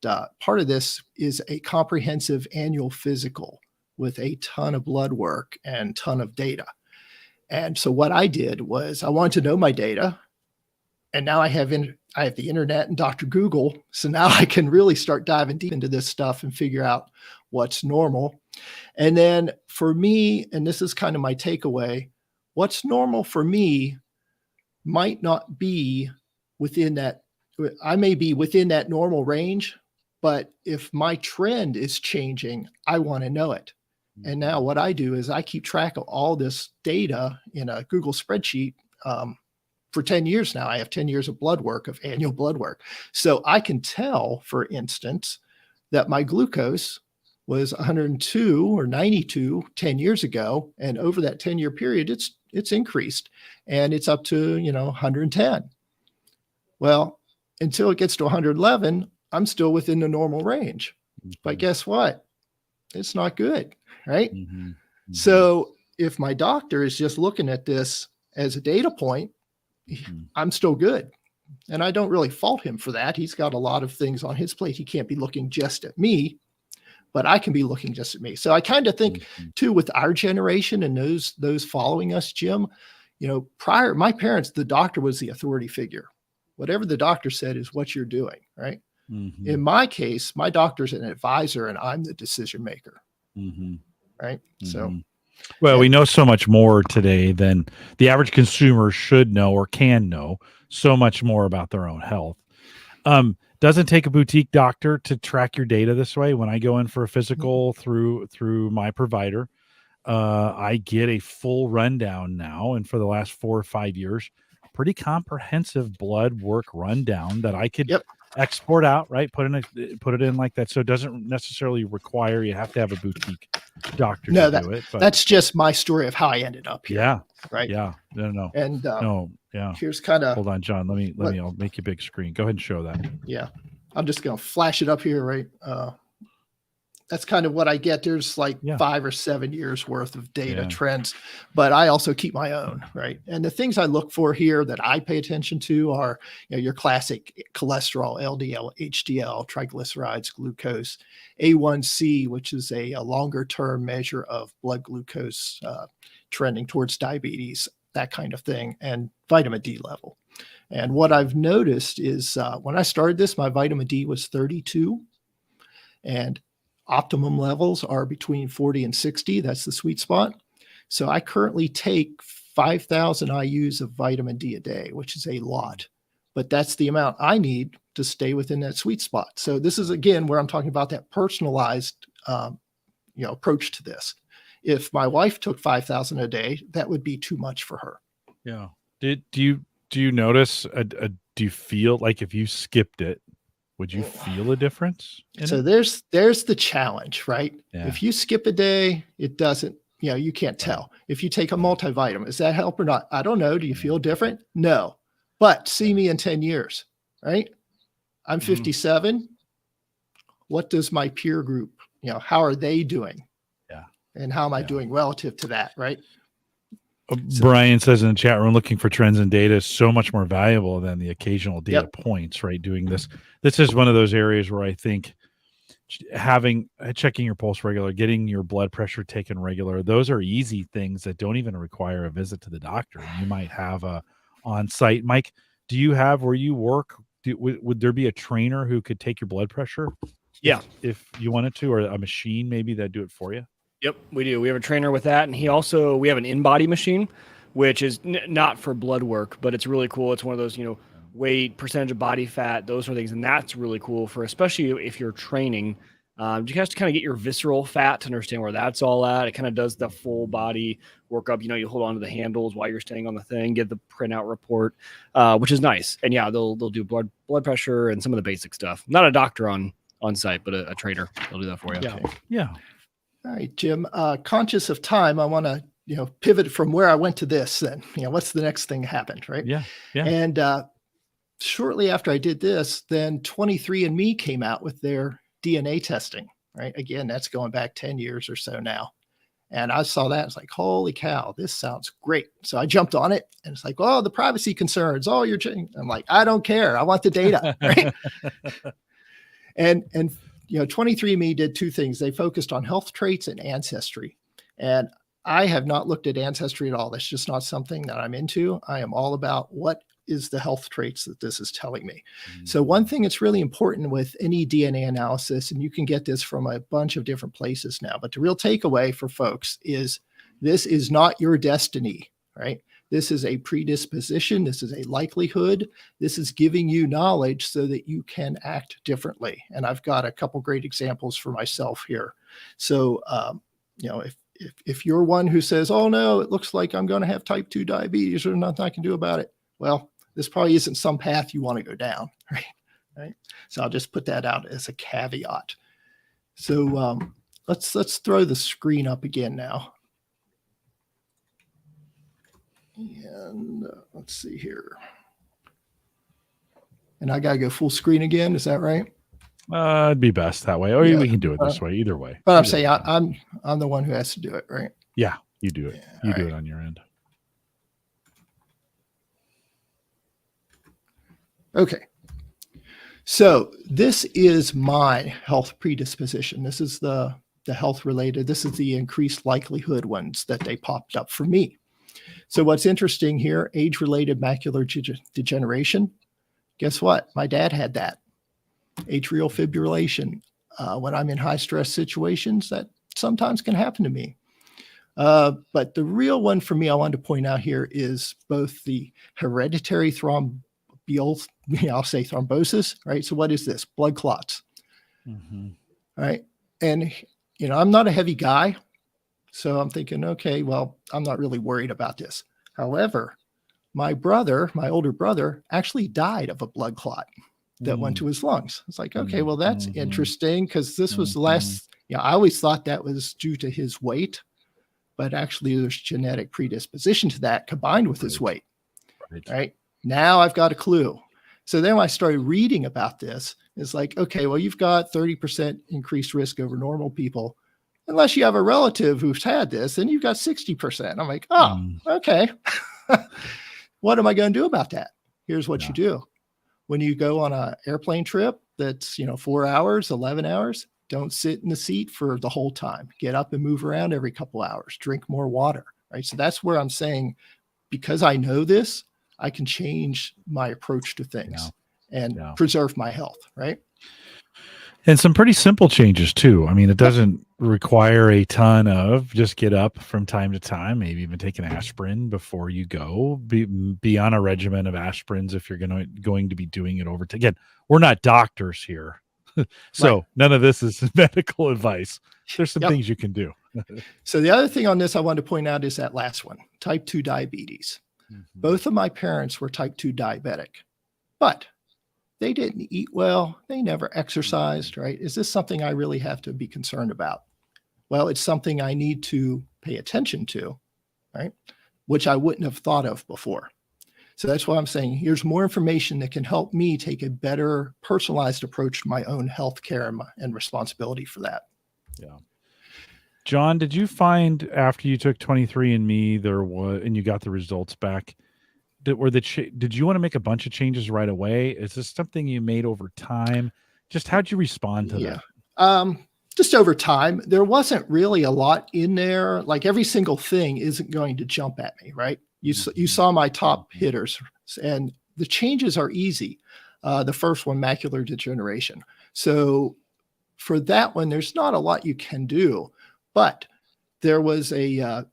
part of this is a comprehensive annual physical with a ton of blood work and ton of data. And so what I did was I wanted to know my data. And now I have the internet and Dr. Google. So now I can really start diving deep into this stuff and figure out what's normal. And then for me, and this is kind of my takeaway, what's normal for me might not be within that. I may be within that normal range, but if my trend is changing, I want to know it. And now what I do is I keep track of all this data in a Google spreadsheet. For 10 years now, I have 10 years of blood work, of annual blood work. So I can tell, for instance, that my glucose was 102 or 92 10 years ago. And over that 10-year period, it's increased, and it's up to, 110. Well, until it gets to 111, I'm still within the normal range. Mm-hmm. But guess what? It's not good, right? Mm-hmm. Mm-hmm. So if my doctor is just looking at this as a data point, I'm still good. And I don't really fault him for that. He's got a lot of things on his plate. He can't be looking just at me, but I can be looking just at me. So I kind of think too, with our generation and those following us, Jim, prior, my parents, the doctor was the authority figure. Whatever the doctor said is what you're doing, right? Mm-hmm. In my case, my doctor's an advisor and I'm the decision maker, right? Mm-hmm. So Well, we know so much more today than the average consumer should know or can know so much more about their own health. Doesn't take a boutique doctor to track your data this way. When I go in for a physical through my provider, I get a full rundown now, and for the last 4 or 5 years, pretty comprehensive blood work rundown that I could export out, right? Put it in like that. So it doesn't necessarily require you have to have a boutique doctor to do it. But that's just my story of how I ended up here. Yeah. Right. Yeah. No. And no. Yeah. Here's kind of. Hold on, John. Let me. I'll make you big screen. Go ahead and show that. Yeah. I'm just gonna flash it up here, right? That's kind of what I get. There's like 5 or 7 years worth of data trends, but I also keep my own, right? And the things I look for here that I pay attention to are, your classic cholesterol, LDL, HDL, triglycerides, glucose, A1C, which is a longer term measure of blood glucose trending towards diabetes, that kind of thing, and vitamin D level. And what I've noticed is when I started this, my vitamin D was 32, and optimum levels are between 40 and 60. That's the sweet spot. So I currently take 5,000 IUs of vitamin D a day, which is a lot, but that's the amount I need to stay within that sweet spot. So this is, again, where I'm talking about that personalized, approach to this. If my wife took 5,000 a day, that would be too much for her. Yeah. Do you notice, do you feel like if you skipped it, would you feel a difference? So there's the challenge, right? Yeah. If you skip a day, it doesn't, you can't tell. If you take a multivitamin, does that help or not? I don't know. Do you feel different? No. But see me in 10 years, right? I'm 57. What does my peer group, how are they doing? Yeah. And how am I doing relative to that, right? Brian says in the chat room, looking for trends and data is so much more valuable than the occasional data points, right? Doing this is one of those areas where I think checking your pulse regular, getting your blood pressure taken regular, those are easy things that don't even require a visit to the doctor. You might have a on-site. Mike, do you have where you work? Would there be a trainer who could take your blood pressure? Yeah. If you wanted to, or a machine maybe that'd do it for you? Yep, we do. We have a trainer with that. And we have an in-body machine, which is not for blood work, but it's really cool. It's one of those, weight, percentage of body fat, those sort of things. And that's really cool for, especially if you're training, you have to kind of get your visceral fat to understand where that's all at. It kind of does the full body workup. You hold on to the handles while you're standing on the thing, get the printout report, which is nice. And they'll do blood pressure and some of the basic stuff. Not a doctor on site, but a trainer. They'll do that for you. Yeah. All right, Jim, conscious of time, I want to, pivot from where I went to this then, what's the next thing happened, right? Yeah. And shortly after I did this, then 23andMe came out with their DNA testing, right? Again, that's going back 10 years or so now. And I saw that. It's like, holy cow, this sounds great. So I jumped on it and it's like, oh, the privacy concerns. Oh, I'm like, I don't care. I want the data, right? And 23andMe did two things. They focused on health traits and ancestry. And I have not looked at ancestry at all. That's just not something that I'm into. I am all about what is the health traits that this is telling me. So one thing that's really important with any DNA analysis, and you can get this from a bunch of different places now, but the real takeaway for folks is this is not your destiny, right? This is a predisposition. This is a likelihood. This is giving you knowledge so that you can act differently. And I've got a couple great examples for myself here. So, if you're one who says, oh no, it looks like I'm going to have type 2 diabetes or nothing I can do about it. Well, this probably isn't some path you want to go down, right? So I'll just put that out as a caveat. So let's throw the screen up again now. And let's see here. And I got to go full screen again. Is that right? It'd be best that way. Or we can do it this way. Either way. But I'm saying I'm the one who has to do it, right? Yeah, you do it. Yeah, you do it on your end. Okay. So this is my health predisposition. This is the health related. This is the increased likelihood ones that they popped up for me. So what's interesting here, age-related macular degeneration. Guess what? My dad had that. Atrial fibrillation. When I'm in high-stress situations, that sometimes can happen to me. But the real one for me, I wanted to point out here is both the hereditary thrombosis, right? So what is this? Blood clots, right? And, I'm not a heavy guy. So I'm thinking, okay, well, I'm not really worried about this. However, my older brother, actually died of a blood clot that went to his lungs. It's like, okay, well, that's interesting, because this was less, I always thought that was due to his weight, but actually there's genetic predisposition to that combined with his weight. Right. Now I've got a clue. So then when I started reading about this, it's like, okay, well, you've got 30% increased risk over normal people. Unless you have a relative who's had this, then you've got 60%. I'm like, oh, okay. What am I going to do about that? Here's what you do. When you go on an airplane trip that's, 4 hours, 11 hours, don't sit in the seat for the whole time. Get up and move around every couple hours. Drink more water, right? So that's where I'm saying, because I know this, I can change my approach to things and preserve my health, right? And some pretty simple changes too. I mean, it doesn't require a ton of, just get up from time to time, maybe even take an aspirin before you go. Be on a regimen of aspirins if you're going to be doing it over. Again, we're not doctors here. So none of this is medical advice. There's some things you can do. So the other thing on this I want to point out is that last one, type 2 diabetes. Both of my parents were type 2 diabetic, but they didn't eat well. They never exercised, right? Is this something I really have to be concerned about? Well, it's something I need to pay attention to, right? Which I wouldn't have thought of before. So that's why I'm saying here's more information that can help me take a better personalized approach to my own health care and responsibility for that. Yeah. Jon, did you find after you took 23andMe and you got the results back, did you want to make a bunch of changes right away? Is this something you made over time? Just how'd you respond to that? Just over time. There wasn't really a lot in there. Like every single thing isn't going to jump at me, right? You saw my top hitters, and the changes are easy. The first one, macular degeneration. So for that one, there's not a lot you can do, but there was a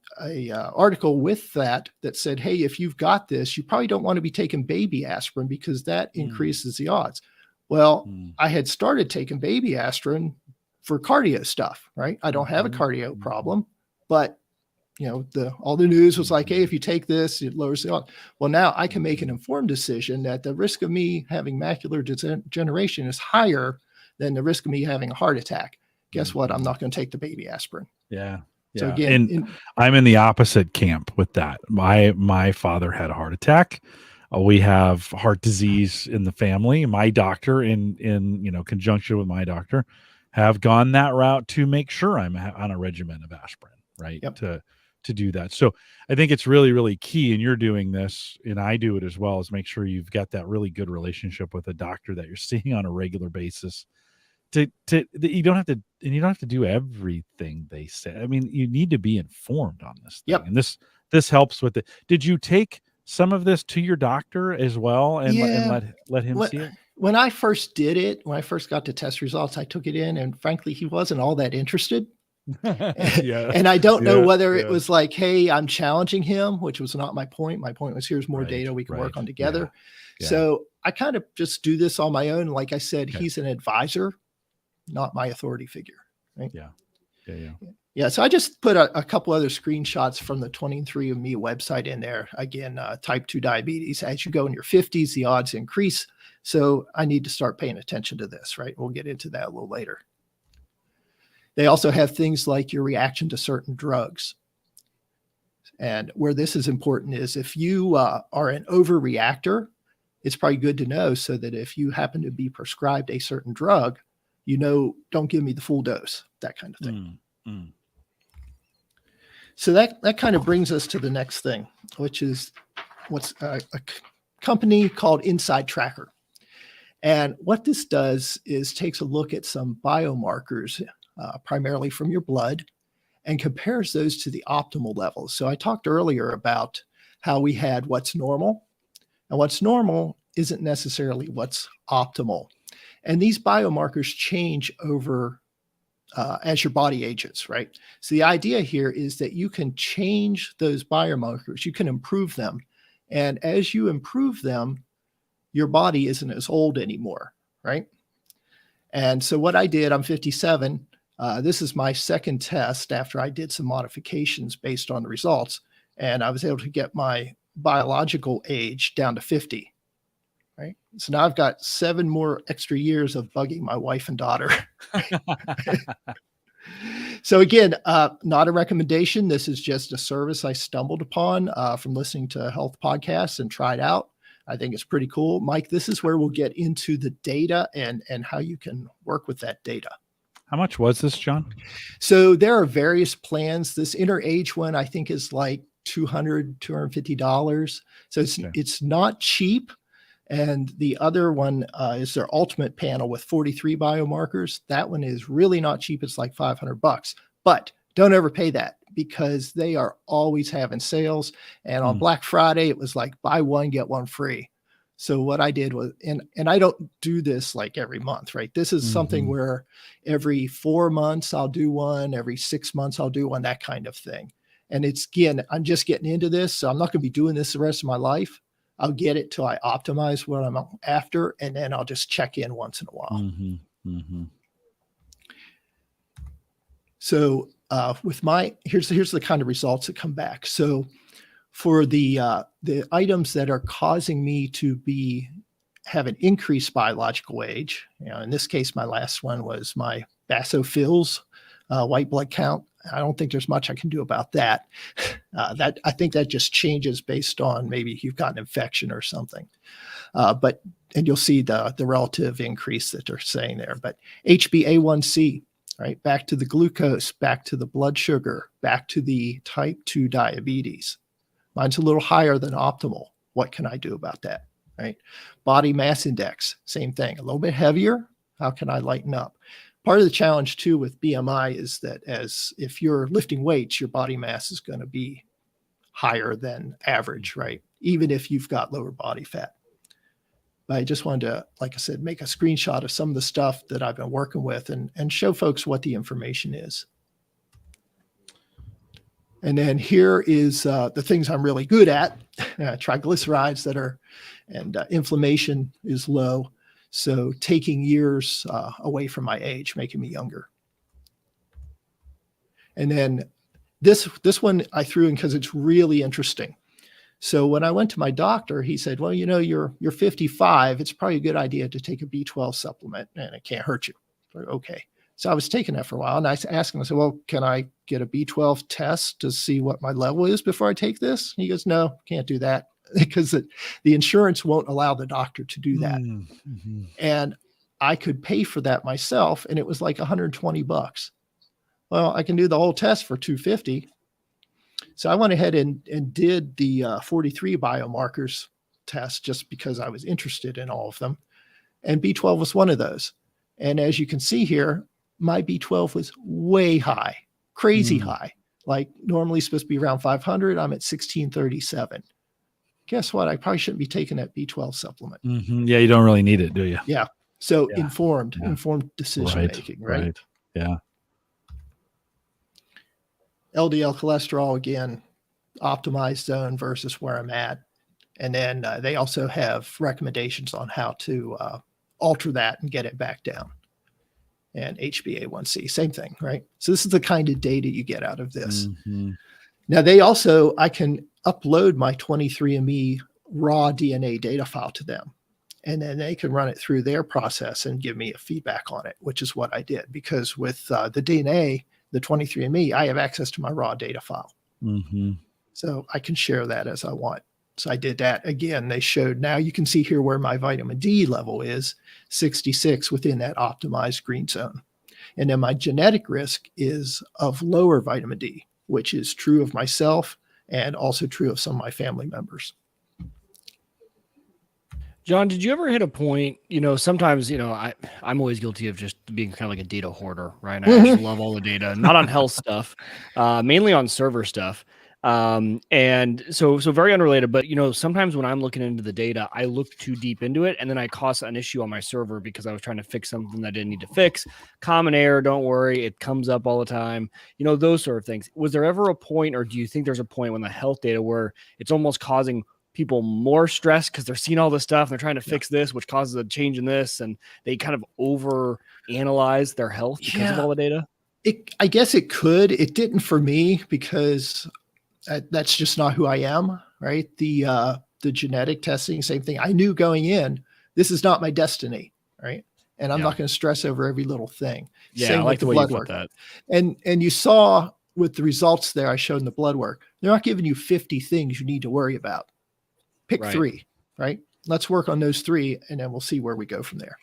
article with that said, hey, if you've got this, you probably don't want to be taking baby aspirin because that increases the odds. Well, I had started taking baby aspirin for cardio stuff, right? I don't have a cardio problem, but all the news was like, hey, if you take this, it lowers the odds. Well, now I can make an informed decision that the risk of me having macular degeneration is higher than the risk of me having a heart attack. Guess what? I'm not going to take the baby aspirin. Yeah. So again, I'm in the opposite camp with that. My father had a heart attack. We have heart disease in the family. My doctor, in conjunction with my doctor, have gone that route to make sure I'm on a regimen of aspirin, right? Yep. To do that. So I think it's really, really key, and you're doing this, and I do it as well, is make sure you've got that really good relationship with a doctor that you're seeing on a regular basis. You don't have to do everything they say. I mean, you need to be informed on this thing. Yep. And this helps with it. Did you take some of this to your doctor as well and let him see it? When I first did it, when I first got the test results, I took it in, and frankly, he wasn't all that interested. And I don't know whether it was like, hey, I'm challenging him, which was not my point. My point was, here's more data we can work on together. Yeah. So I kind of just do this on my own. Like I said, he's an advisor, not my authority figure. Right? Yeah. So I just put a couple other screenshots from the 23andMe website in there. Again, type 2 diabetes. As you go in your 50s, the odds increase. So I need to start paying attention to this, right? We'll get into that a little later. They also have things like your reaction to certain drugs. And where this is important is if you are an overreactor, it's probably good to know so that if you happen to be prescribed a certain drug, don't give me the full dose, that kind of thing. So that kind of brings us to the next thing, which is what's a company called Inside Tracker. And what this does is takes a look at some biomarkers, primarily from your blood, and compares those to the optimal levels. So I talked earlier about how we had what's normal, and what's normal isn't necessarily what's optimal. And these biomarkers change over as your body ages, right? So the idea here is that you can change those biomarkers, you can improve them. And as you improve them, your body isn't as old anymore, right? And so what I did, I'm 57. This is my second test after I did some modifications based on the results. And I was able to get my biological age down to 50, right? So now I've got 7 more extra years of bugging my wife and daughter. So again, not a recommendation. This is just a service I stumbled upon from listening to health podcasts and tried out. I think it's pretty cool. Mike, this is where we'll get into the data and how you can work with that data. How much was this, John? So there are various plans. This inner age one, I think, is like $250. So it's not cheap. And the other one is their ultimate panel with 43 biomarkers. That one is really not cheap. It's like $500, but don't overpay that because they are always having sales. And on Black Friday, it was like buy one, get one free. So what I did was, and I don't do this like every month, right? This is something where every 4 months I'll do one, every 6 months I'll do one, that kind of thing. And it's, again, I'm just getting into this. So I'm not going to be doing this the rest of my life. I'll get it till I optimize what I'm after, and then I'll just check in once in a while. So with here's the kind of results that come back. So for the items that are causing me to have an increased biological age, in this case, my last one was my basophils, white blood count. I don't think there's much I can do about that. I think that just changes based on maybe you've got an infection or something. And you'll see the relative increase that they're saying there. But HbA1c, right? Back to the glucose, back to the blood sugar, back to the type 2 diabetes. Mine's a little higher than optimal. What can I do about that, right? Body mass index, same thing. A little bit heavier. How can I lighten up? Part of the challenge too with BMI is that if you're lifting weights, your body mass is going to be higher than average, right? Even if you've got lower body fat. But I just wanted to, like I said, make a screenshot of some of the stuff that I've been working with and show folks what the information is. And then here is the things I'm really good at. Triglycerides and inflammation is low. So taking years away from my age, making me younger. And then this one I threw in because it's really interesting. So when I went to my doctor, he said, well, you're 55. It's probably a good idea to take a B12 supplement and it can't hurt you. Like, okay. So I was taking that for a while and I asked him, I said, well, can I get a B12 test to see what my level is before I take this? And he goes, no, can't do that. Because the insurance won't allow the doctor to do that. And I could pay for that myself. And it was like $120. Well, I can do the whole test for $250. So I went ahead and did the 43 biomarkers test just because I was interested in all of them. And B12 was one of those. And as you can see here, my B12 was way high, crazy high. Like normally supposed to be around 500. I'm at 1637. Guess what? I probably shouldn't be taking that B12 supplement. Yeah, you don't really need it, do you? Yeah. So informed decision making, right? Yeah. LDL cholesterol, again, optimized zone versus where I'm at. And then they also have recommendations on how to alter that and get it back down. And HbA1c, same thing, right? So this is the kind of data you get out of this. Now I can upload my 23andMe raw DNA data file to them. And then they can run it through their process and give me a feedback on it, which is what I did. Because with the DNA, the 23andMe, I have access to my raw data file. So I can share that as I want. So I did that. Again, they showed, now you can see here where my vitamin D level is, 66 within that optimized green zone. And then my genetic risk is of lower vitamin D, which is true of myself and also true of some of my family members. John, did you ever hit a point, sometimes, I'm always guilty of just being kind of like a data hoarder, right? I just love all the data, not on health stuff, mainly on server stuff. And so very unrelated, but sometimes when I'm looking into the data, I look too deep into it and then I cause an issue on my server because I was trying to fix something that I didn't need to fix. Common error, don't worry, it comes up all the time. Those sort of things. Was there ever a point, or do you think there's a point when the health data where it's almost causing people more stress because they're seeing all this stuff and they're trying to fix this, which causes a change in this, and they kind of over analyze their health because of all the data? I guess it could. It didn't for me because that's just not who I am, right? The genetic testing, same thing. I knew going in, this is not my destiny, right? And I'm not going to stress over every little thing. Yeah, same I like with the way you put that. And you saw with the results there, I showed in the blood work, they're not giving you 50 things you need to worry about. Pick 3, right? Let's work on those 3, and then we'll see where we go from there.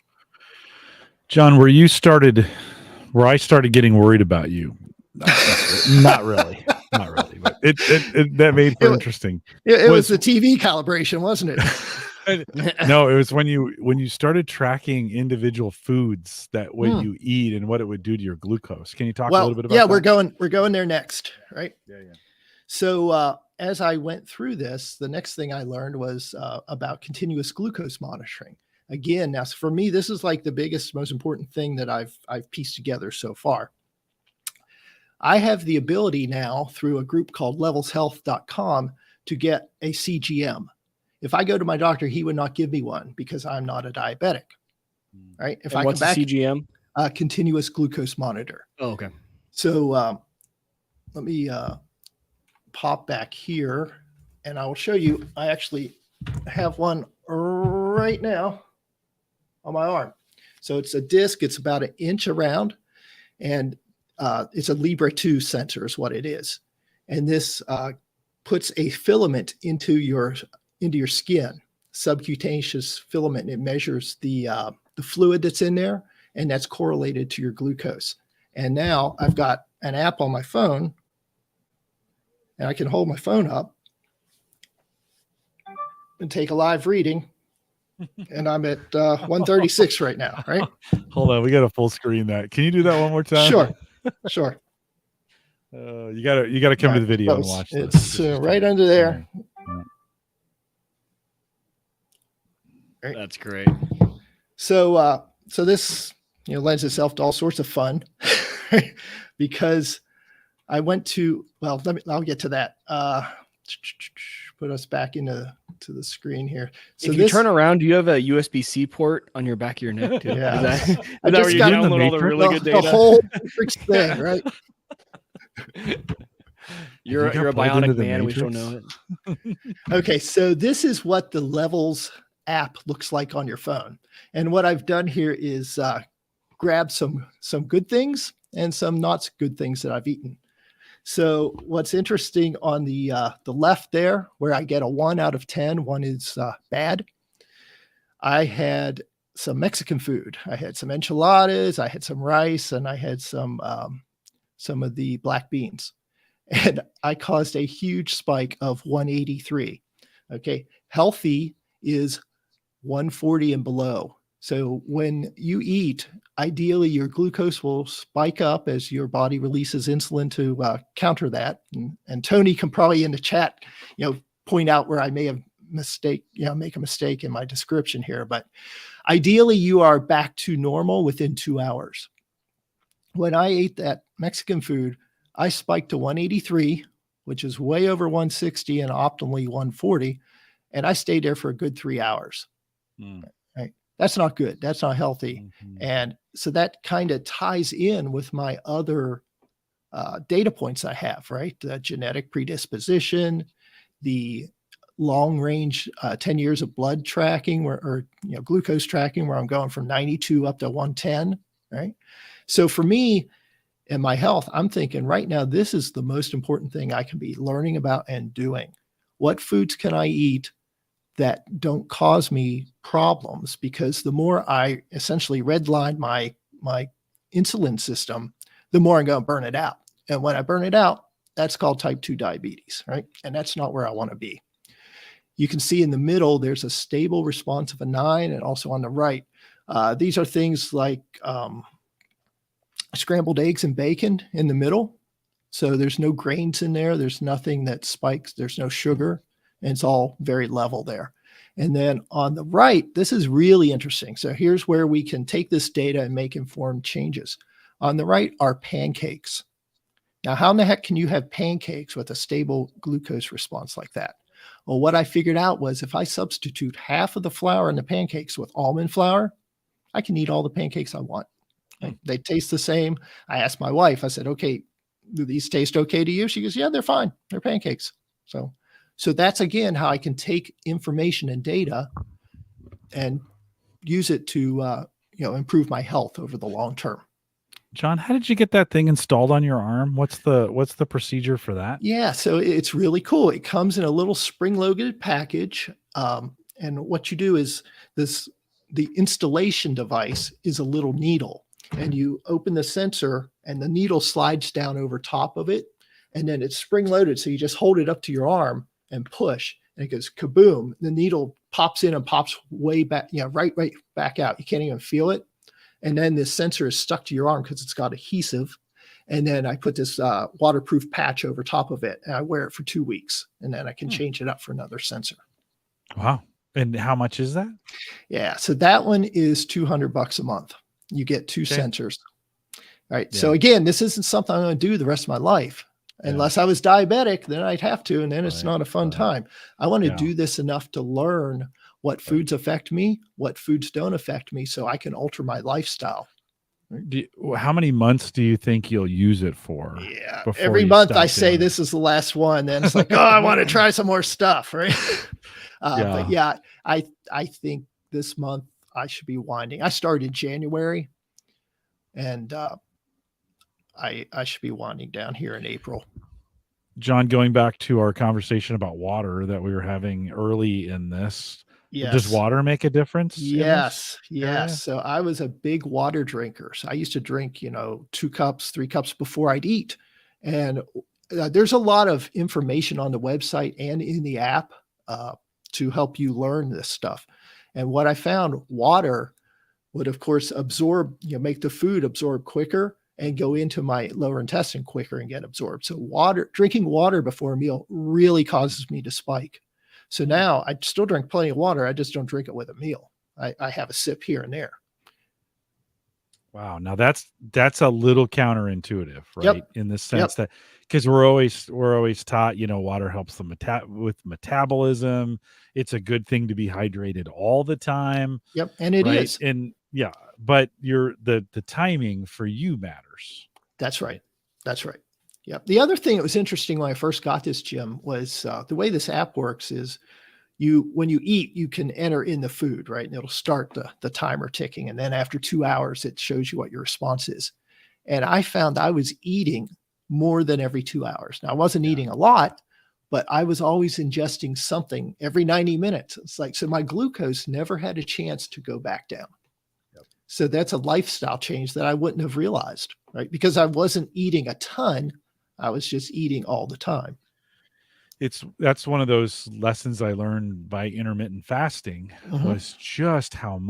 Jon, where I started getting worried about you. Not really, but it that made for interesting. It was the TV calibration, wasn't it? No, it was when you started tracking individual foods, that what you eat and what it would do to your glucose. Can you talk a little bit about that? We're going there next, right? Yeah. So as I went through this, the next thing I learned was about continuous glucose monitoring. Again, now for me, this is like the biggest, most important thing that I've pieced together so far. I have the ability now through a group called levelshealth.com to get a CGM. If I go to my doctor, he would not give me one because I'm not a diabetic, right? If I what's come back, a CGM? Continuous glucose monitor. Oh, okay. So let me pop back here and I will show you. I actually have one right now on my arm. So it's a disc. It's about 1 inch around, and it's a Libre 2 sensor is what it is. And this puts a filament into your skin, subcutaneous filament. It measures the fluid that's in there, and that's correlated to your glucose. And now I've got an app on my phone, and I can hold my phone up and take a live reading. And I'm at 136 right now, right? Hold on, we got a full screen that. Can you do that one more time? Sure. You gotta come to the video and watch this. It's right under there. Right. That's great. So this lends itself to all sorts of fun because I went to I'll get to that. Put us back into the screen here. So if you turn around, do you have a USB-C port on your back of your neck too? Yeah. Is that where you download all the really good data? The whole Matrix thing, right? You're a bionic man. We don't know it. Okay, so this is what the Levels app looks like on your phone. And what I've done here is grab some good things and some not good things that I've eaten. So what's interesting on the left there, where I get a 1 out of 10, 1 is bad. I had some Mexican food. I had some enchiladas, I had some rice, and I had some of the black beans. And I caused a huge spike of 183. Okay. Healthy is 140 and below. So when you eat, ideally your glucose will spike up as your body releases insulin to counter that. And Tony can probably in the chat, point out where I may have make a mistake in my description here. But ideally you are back to normal within 2 hours. When I ate that Mexican food, I spiked to 183, which is way over 160 and optimally 140. And I stayed there for a good 3 hours. Right? That's not good. That's not healthy. And so that kind of ties in with my other data points I have, right? The genetic predisposition, the long range 10 years of blood tracking or glucose tracking, where I'm going from 92 up to 110, right? So for me and my health, I'm thinking right now, this is the most important thing I can be learning about and doing. What foods can I eat that don't cause me problems? Because the more I essentially redline my insulin system, the more I'm going to burn it out. And when I burn it out, that's called type 2 diabetes, right? And that's not where I want to be. You can see in the middle, there's a stable response of a 9, and also on the right. These are things like scrambled eggs and bacon in the middle. So there's no grains in there. There's nothing that spikes. There's no sugar. And it's all very level there. And then on the right, this is really interesting. So here's where we can take this data and make informed changes. On the right are pancakes. Now, how in the heck can you have pancakes with a stable glucose response like that? Well, what I figured out was if I substitute half of the flour in the pancakes with almond flour, I can eat all the pancakes I want. Right? They taste the same. I asked my wife, I said, okay, do these taste okay to you? She goes, yeah, they're fine. They're pancakes. So that's, again, how I can take information and data and use it to, improve my health over the long term. Jon, how did you get that thing installed on your arm? What's the procedure for that? Yeah, so it's really cool. It comes in a little spring-loaded package. And what you do is the installation device is a little needle, and you open the sensor and the needle slides down over top of it. And then it's spring-loaded. So you just hold it up to your arm and push, and it goes kaboom. The needle pops in and pops way back, right back out. You can't even feel it. And then this sensor is stuck to your arm because it's got adhesive. And then I put this waterproof patch over top of it, and I wear it for 2 weeks. And then I can change it up for another sensor. Wow. And how much is that? Yeah. So that one is $200 a month. You get two sensors. All right. Yeah. So again, this isn't something I'm going to do the rest of my life. Unless I was diabetic, then I'd have to, and then it's not a fun time. I want to do this enough to learn what foods affect me, what foods don't affect me, so I can alter my lifestyle. How many months do you think you'll use it for? Yeah, every month I say this is the last one. Then it's like, oh, I want to try some more stuff, right? But yeah, I think this month I should be winding. I started in January, and I should be winding down here in April. Jon, going back to our conversation about water that we were having early in this, does water make a difference? Yes. So I was a big water drinker. So I used to drink, 2 cups, 3 cups before I'd eat. And there's a lot of information on the website and in the app to help you learn this stuff. And what I found, water would, of course, absorb, make the food absorb quicker and go into my lower intestine quicker and get absorbed. So drinking water before a meal really causes me to spike. So now I still drink plenty of water. I just don't drink it with a meal. I have a sip here and there. Wow. Now that's a little counterintuitive, right? In the sense that, because we're always taught, water helps with metabolism. It's a good thing to be hydrated all the time. Yep. And it is. And but the timing for you matters. That's right. Yeah. The other thing that was interesting when I first got this, Jim, was the way this app works is when you eat, you can enter in the food, right? And it'll start the timer ticking. And then after 2 hours, it shows you what your response is. And I found I was eating more than every 2 hours. Now, I wasn't eating a lot, but I was always ingesting something every 90 minutes. It's like, so my glucose never had a chance to go back down. So that's a lifestyle change that I wouldn't have realized, right? Because I wasn't eating a ton. I was just eating all the time. That's one of those lessons I learned by intermittent fasting was just how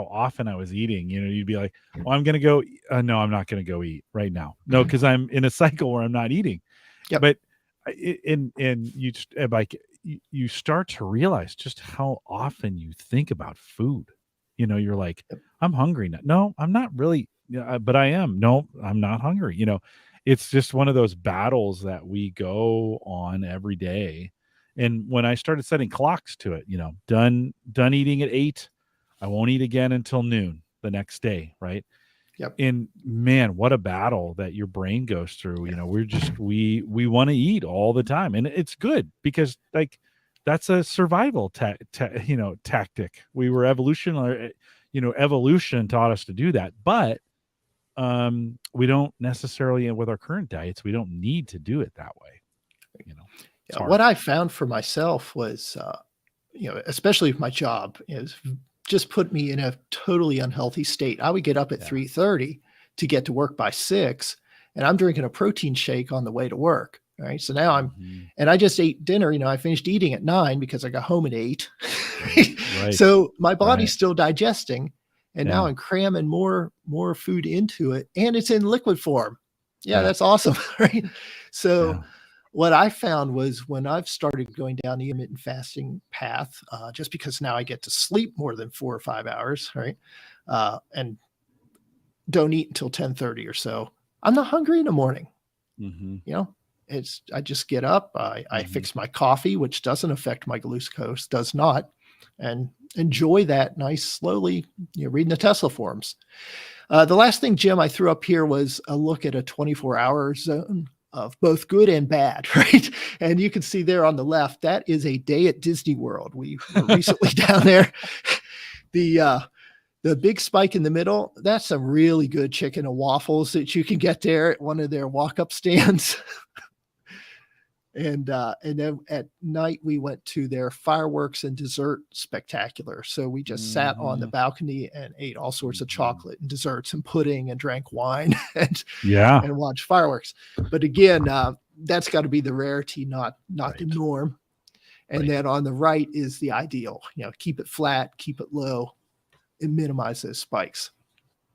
often I was eating. You'd be like, well, I'm going to go. No, I'm not going to go eat right now. No, because I'm in a cycle where I'm not eating. Yep. But you start to realize just how often you think about food. You're like, I'm hungry now. No, I'm not really, but I am. No, I'm not hungry. It's just one of those battles that we go on every day. And when I started setting clocks to it, done eating at 8, I won't eat again until noon the next day. Right. Yep. And man, what a battle that your brain goes through. We want to eat all the time, and it's good because that's a survival tactic. We were evolution taught us to do that, but we don't necessarily, with our current diets, we don't need to do it that way. What I found for myself was, especially with my job, is just put me in a totally unhealthy state. I would get up at 3:30 to get to work by 6, and I'm drinking a protein shake on the way to work. Right. So now and I just ate dinner. I finished eating at 9 because I got home at 8. Right. So my body's still digesting. And now I'm cramming more food into it, and it's in liquid form. Yeah, that's awesome. Right. So what I found was when I've started going down the intermittent fasting path, just because now I get to sleep more than 4 or 5 hours, right? And don't eat until 10:30 or so. I'm not hungry in the morning. You know, I just get up, I fix my coffee, which doesn't affect my glucose, does not, and enjoy that nice, slowly, reading the Tesla forums. The last thing, Jim, I threw up here was a look at a 24-hour zone of both good and bad, right? And you can see there on the left, that is a day at Disney World. We were recently down there. The big spike in the middle, that's some really good chicken and waffles that you can get there at one of their walk-up stands. And then at night, we went to their fireworks and dessert spectacular. So we just sat on the balcony and ate all sorts of chocolate and desserts and pudding and drank wine and watched fireworks. But again, that's got to be the rarity, not the norm. And then on the right is the ideal. Keep it flat, keep it low, and minimize those spikes.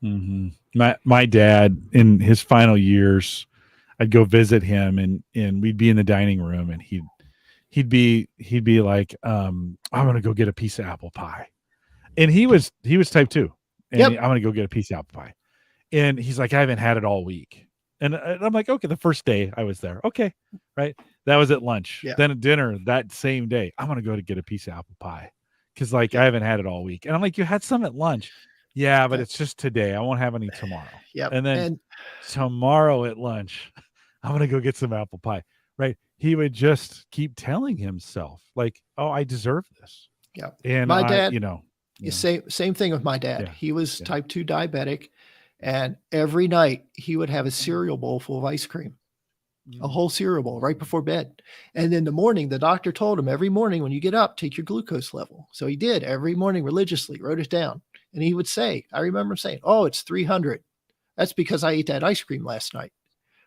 My dad, in his final years, I'd go visit him and we'd be in the dining room and he'd be like, I'm going to go get a piece of apple pie. And he was type 2. And I'm going to go get a piece of apple pie. And he's like, I haven't had it all week. And I'm like, okay, the first day I was there. Okay. Right. That was at lunch. Yeah. Then at dinner that same day, I'm going to go to get a piece of apple pie. Cause I haven't had it all week. And I'm like, you had some at lunch. Yeah, but it's just today. I won't have any tomorrow. And then tomorrow at lunch, I'm going to go get some apple pie, right? He would just keep telling himself like, oh, I deserve this. Yeah. And my dad, same thing with my dad. Yeah. He was type 2 diabetic. And every night he would have a cereal bowl full of ice cream, a whole cereal bowl right before bed. And in the morning, the doctor told him every morning when you get up, take your glucose level. So he did every morning religiously, wrote it down. And he would say, I remember him saying, oh, it's 300. That's because I ate that ice cream last night.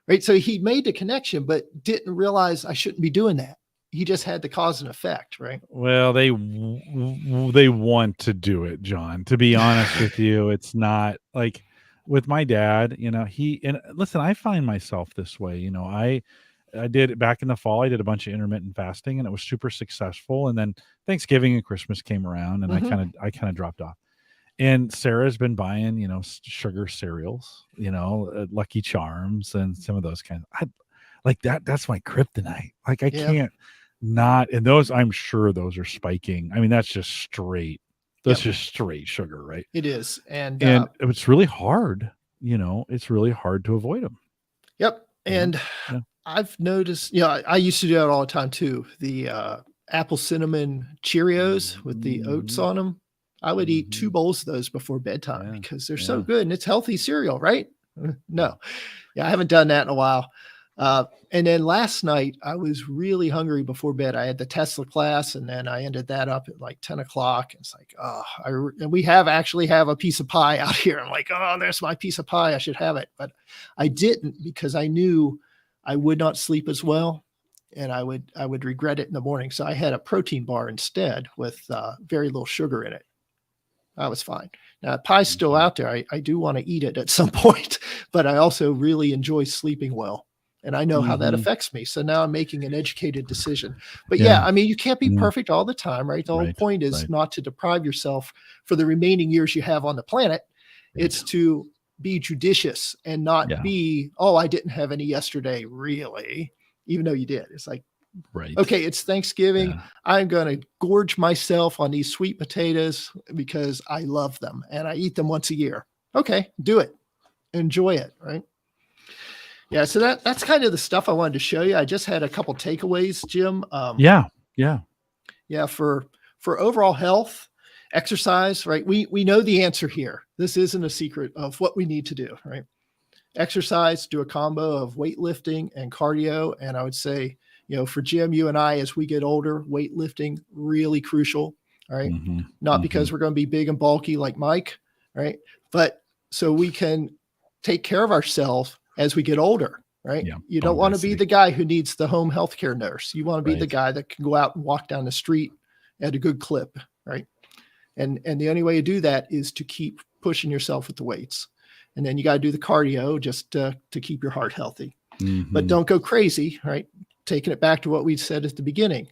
Right. So he made the connection, but didn't realize I shouldn't be doing that. He just had the cause and effect. Right. Well, they want to do it, John. To be honest with you, it's not like with my dad, and listen, I find myself this way. I did it back in the fall. I did a bunch of intermittent fasting and it was super successful. And then Thanksgiving and Christmas came around and I kind of dropped off. And Sarah's been buying, sugar cereals, Lucky Charms and some of those kinds. I like that. That's my kryptonite. Like I can't not. And those, I'm sure those are spiking. I mean, that's just straight. That's just straight sugar, right? It is. And it's really hard. It's really hard to avoid them. Yep. And I've noticed, I used to do that all the time too. The apple cinnamon Cheerios with the oats on them. I would eat 2 bowls of those before bedtime because they're so good and it's healthy cereal, right? No. I haven't done that in a while. And then last night I was really hungry before bed. I had the Tesla class and then I ended that up at like 10 o'clock. It's like, and we actually have a piece of pie out here. I'm like, oh, there's my piece of pie. I should have it. But I didn't because I knew I would not sleep as well. And I would regret it in the morning. So I had a protein bar instead with very little sugar in it. I was fine. Now, pie's still out there. I do want to eat it at some point, but I also really enjoy sleeping well. And I know how that affects me. So now I'm making an educated decision. But I mean, you can't be perfect all the time, right? The whole point is not to deprive yourself for the remaining years you have on the planet. It's to be judicious and not be, oh, I didn't have any yesterday, really, even though you did. It's like, okay, it's Thanksgiving. Yeah. I'm going to gorge myself on these sweet potatoes because I love them and I eat them once a year. Okay, do it. Enjoy it, right? Yeah, so that's kind of the stuff I wanted to show you. I just had a couple takeaways, Jim. For overall health, exercise, right? We know the answer here. This isn't a secret of what we need to do, right? Exercise, do a combo of weightlifting and cardio. And I would say, for Jim, you and I, as we get older, weightlifting, really crucial. All right. Not because we're going to be big and bulky like Mike, right? But so we can take care of ourselves as we get older, right? Yeah, you don't want to be the guy who needs the home healthcare nurse. You want to be the guy that can go out and walk down the street at a good clip, right? And the only way to do that is to keep pushing yourself with the weights. And then you got to do the cardio just to keep your heart healthy. Mm-hmm. But don't go crazy, right? Taking it back to what we said at the beginning.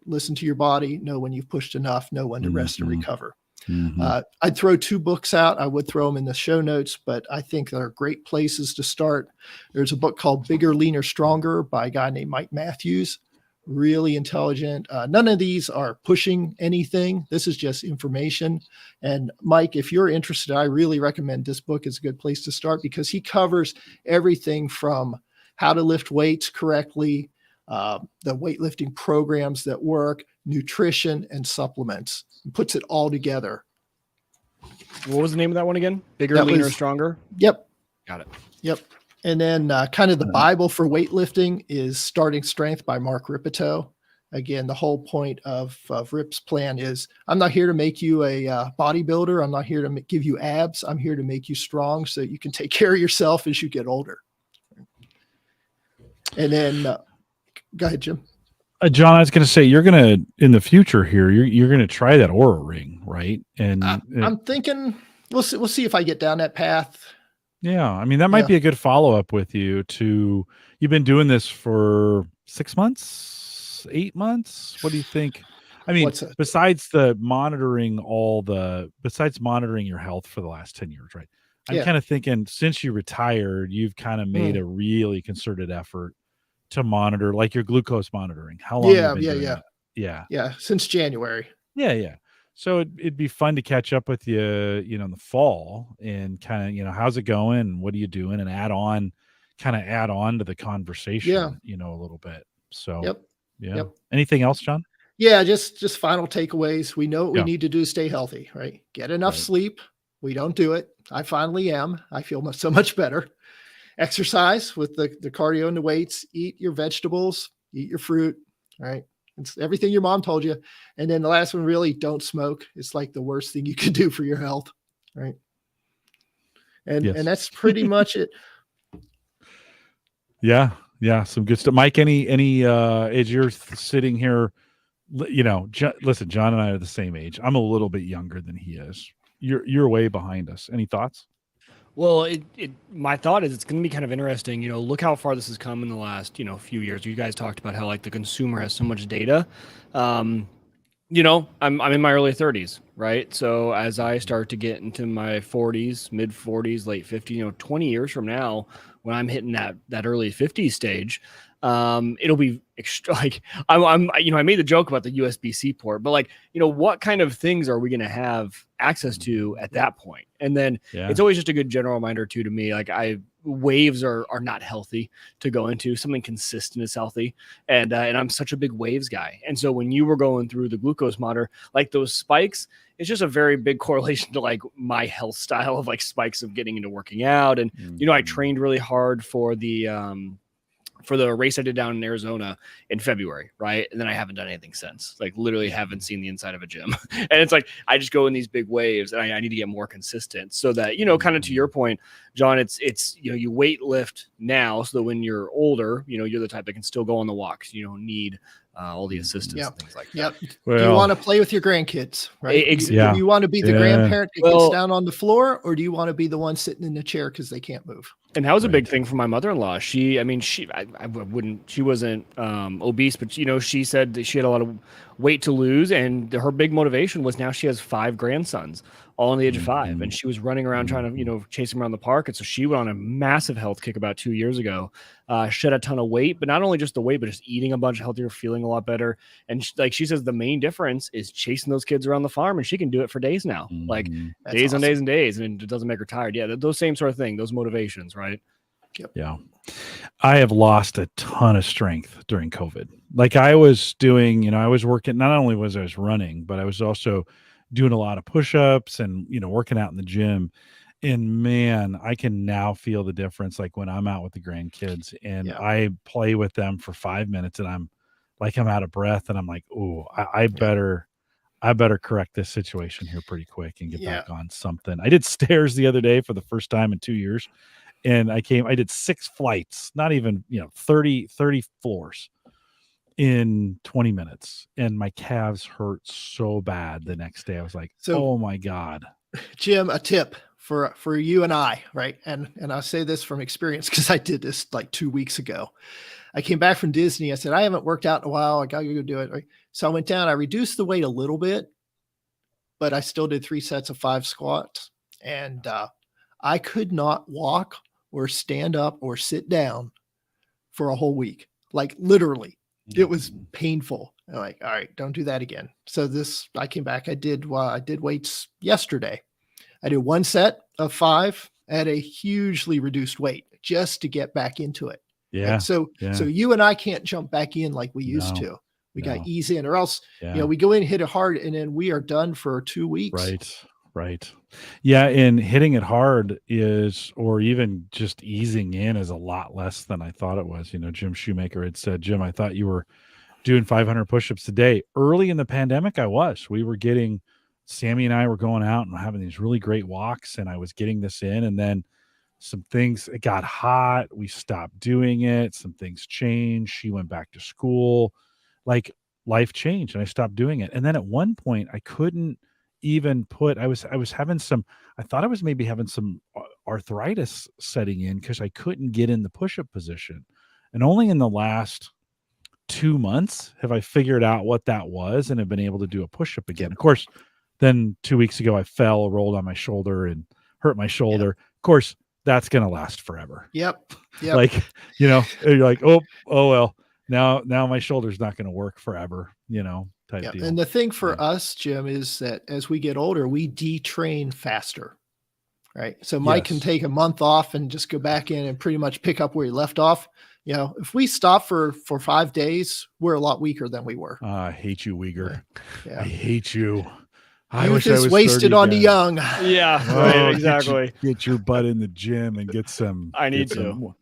Listen to your body, know when you've pushed enough, know when to rest and recover. Mm-hmm. I'd throw 2 books out. I would throw them in the show notes, but I think they're great places to start. There's a book called Bigger, Leaner, Stronger by a guy named Mike Matthews. Really intelligent. None of these are pushing anything. This is just information. And Mike, if you're interested, I really recommend this book is a good place to start because he covers everything from how to lift weights correctly, the weightlifting programs that work, nutrition, and supplements. He puts it all together. What was the name of that one again? Bigger, Leaner, Stronger? Yep. Got it. Yep. And then kind of the Bible for weightlifting is Starting Strength by Mark Ripito. Again, the whole point of Rip's plan is I'm not here to make you a bodybuilder. I'm not here to give you abs. I'm here to make you strong so that you can take care of yourself as you get older. And then go ahead, Jim. John, I was going to say, you're going to, in the future here, you're going to try that Aura ring, right? And I'm thinking we'll see if I get down that path. Yeah. I mean, that might be a good follow-up with you you've been doing this for 6 months, 8 months. What do you think? I mean, besides monitoring your health for the last 10 years, right? I'm kind of thinking since you retired, you've kind of made a really concerted effort to monitor, like your glucose monitoring. How long? Yeah. Since January. Yeah. So it'd be fun to catch up with you, in the fall and kind of, how's it going? What are you doing? And add on to the conversation, a little bit. So, Yep. Anything else, John? Yeah. Just final takeaways. We know what we need to do to stay healthy, right? Get enough sleep. We don't do it. I finally am. I feel so much better. Exercise with the cardio and the weights, eat your vegetables, eat your fruit, right? It's everything your mom told you. And then the last one, really don't smoke. It's like the worst thing you can do for your health, right? And that's pretty much it. Yeah. Some good stuff. Mike, any as you're sitting here, listen, John and I are the same age. I'm a little bit younger than he is. You're way behind us. Any thoughts? Well, my thought is it's going to be kind of interesting. Look how far this has come in the last, few years. You guys talked about how like the consumer has so much data. I'm in my early 30s, right? So as I start to get into my 40s, mid 40s, late 50s, 20 years from now, when I'm hitting that early 50s stage, it'll be I made the joke about the USB-C port, but what kind of things are we going to have access to at that point? And then it's always just a good general reminder too, to me, waves are not healthy to go into. Something consistent is healthy. And I'm such a big waves guy. And so when you were going through the glucose monitor, those spikes, it's just a very big correlation to my health style of spikes of getting into working out. And, I trained really hard for the race I did down in Arizona in February, right? And then I haven't done anything since. Literally haven't seen the inside of a gym. And it's I just go in these big waves, and I need to get more consistent so that, kind of to your point, John, it's you weight lift now so that when you're older, you're the type that can still go on the walks. You don't need all the assistance and things like that. Well, you want to play with your grandkids, right? Do you want to be the grandparent that gets down on the floor, or do you want to be the one sitting in the chair because they can't move? And that was a big thing for my mother-in-law. She wasn't obese, but she said that she had a lot of weight to lose, and her big motivation was now she has 5 grandsons, all on the age of 5, and she was running around trying to chase them around the park. And so she went on a massive health kick about 2 years ago, shed a ton of weight, but not only just the weight, but just eating a bunch healthier, feeling a lot better. And she says the main difference is chasing those kids around the farm, and she can do it for days now, days on days and days, and it doesn't make her tired. Yeah, those same sort of thing, those motivations, right? Yep. Yeah. I have lost a ton of strength during COVID. I was doing, I was working, not only was I was running, but I was also doing a lot of push-ups and, working out in the gym. And man, I can now feel the difference. When I'm out with the grandkids and I play with them for 5 minutes and I'm out of breath and I'm I better correct this situation here pretty quick and get back on something. I did stairs the other day for the first time in 2 years. And I did 6 flights, not even, 30 floors in 20 minutes. And my calves hurt so bad the next day. I was oh my God. Jim, a tip for you and I, right? And I say this from experience because I did this like 2 weeks ago. I came back from Disney. I said, I haven't worked out in a while. I got to go do it. Right? So I went down, I reduced the weight a little bit, but I still did 3 sets of 5 squats. And I could not walk or stand up or sit down for a whole week. Like literally, it was painful. I'm like, all right, don't do that again. So I came back. I did weights yesterday. I did 1 set of 5 at a hugely reduced weight just to get back into it. Yeah. Right? So you and I can't jump back in like we used to. We got to ease in, or else we go in, hit it hard, and then we are done for 2 weeks. Right. Yeah, and hitting it hard or even just easing in is a lot less than I thought it was. Jim Shoemaker had said, Jim, I thought you were doing 500 push-ups a day. Early in the pandemic, we were getting, Sammy and I were going out and having these really great walks, and I was getting this in, and then some things, it got hot. We stopped doing it. Some things changed. She went back to school. Like life changed and I stopped doing it. And then at one point I couldn't even I thought I was maybe having some arthritis setting in because I couldn't get in the push-up position. And only in the last 2 months have I figured out what that was and have been able to do a push-up again. Of course, then 2 weeks ago I fell, rolled on my shoulder and hurt my shoulder. Of course, that's going to last forever. Yep. Like, you're like, oh, well, now my shoulder's not going to work forever, type deal. And the thing for us, Jim, is that as we get older, we detrain faster, right? So Mike can take a month off and just go back in and pretty much pick up where he left off. If we stop for 5 days, we're a lot weaker than we were. I hate you, Wieger. I hate you. I Youth wish I was wasted on the young. Yeah, right, exactly. Get your butt in the gym and get some. I need to.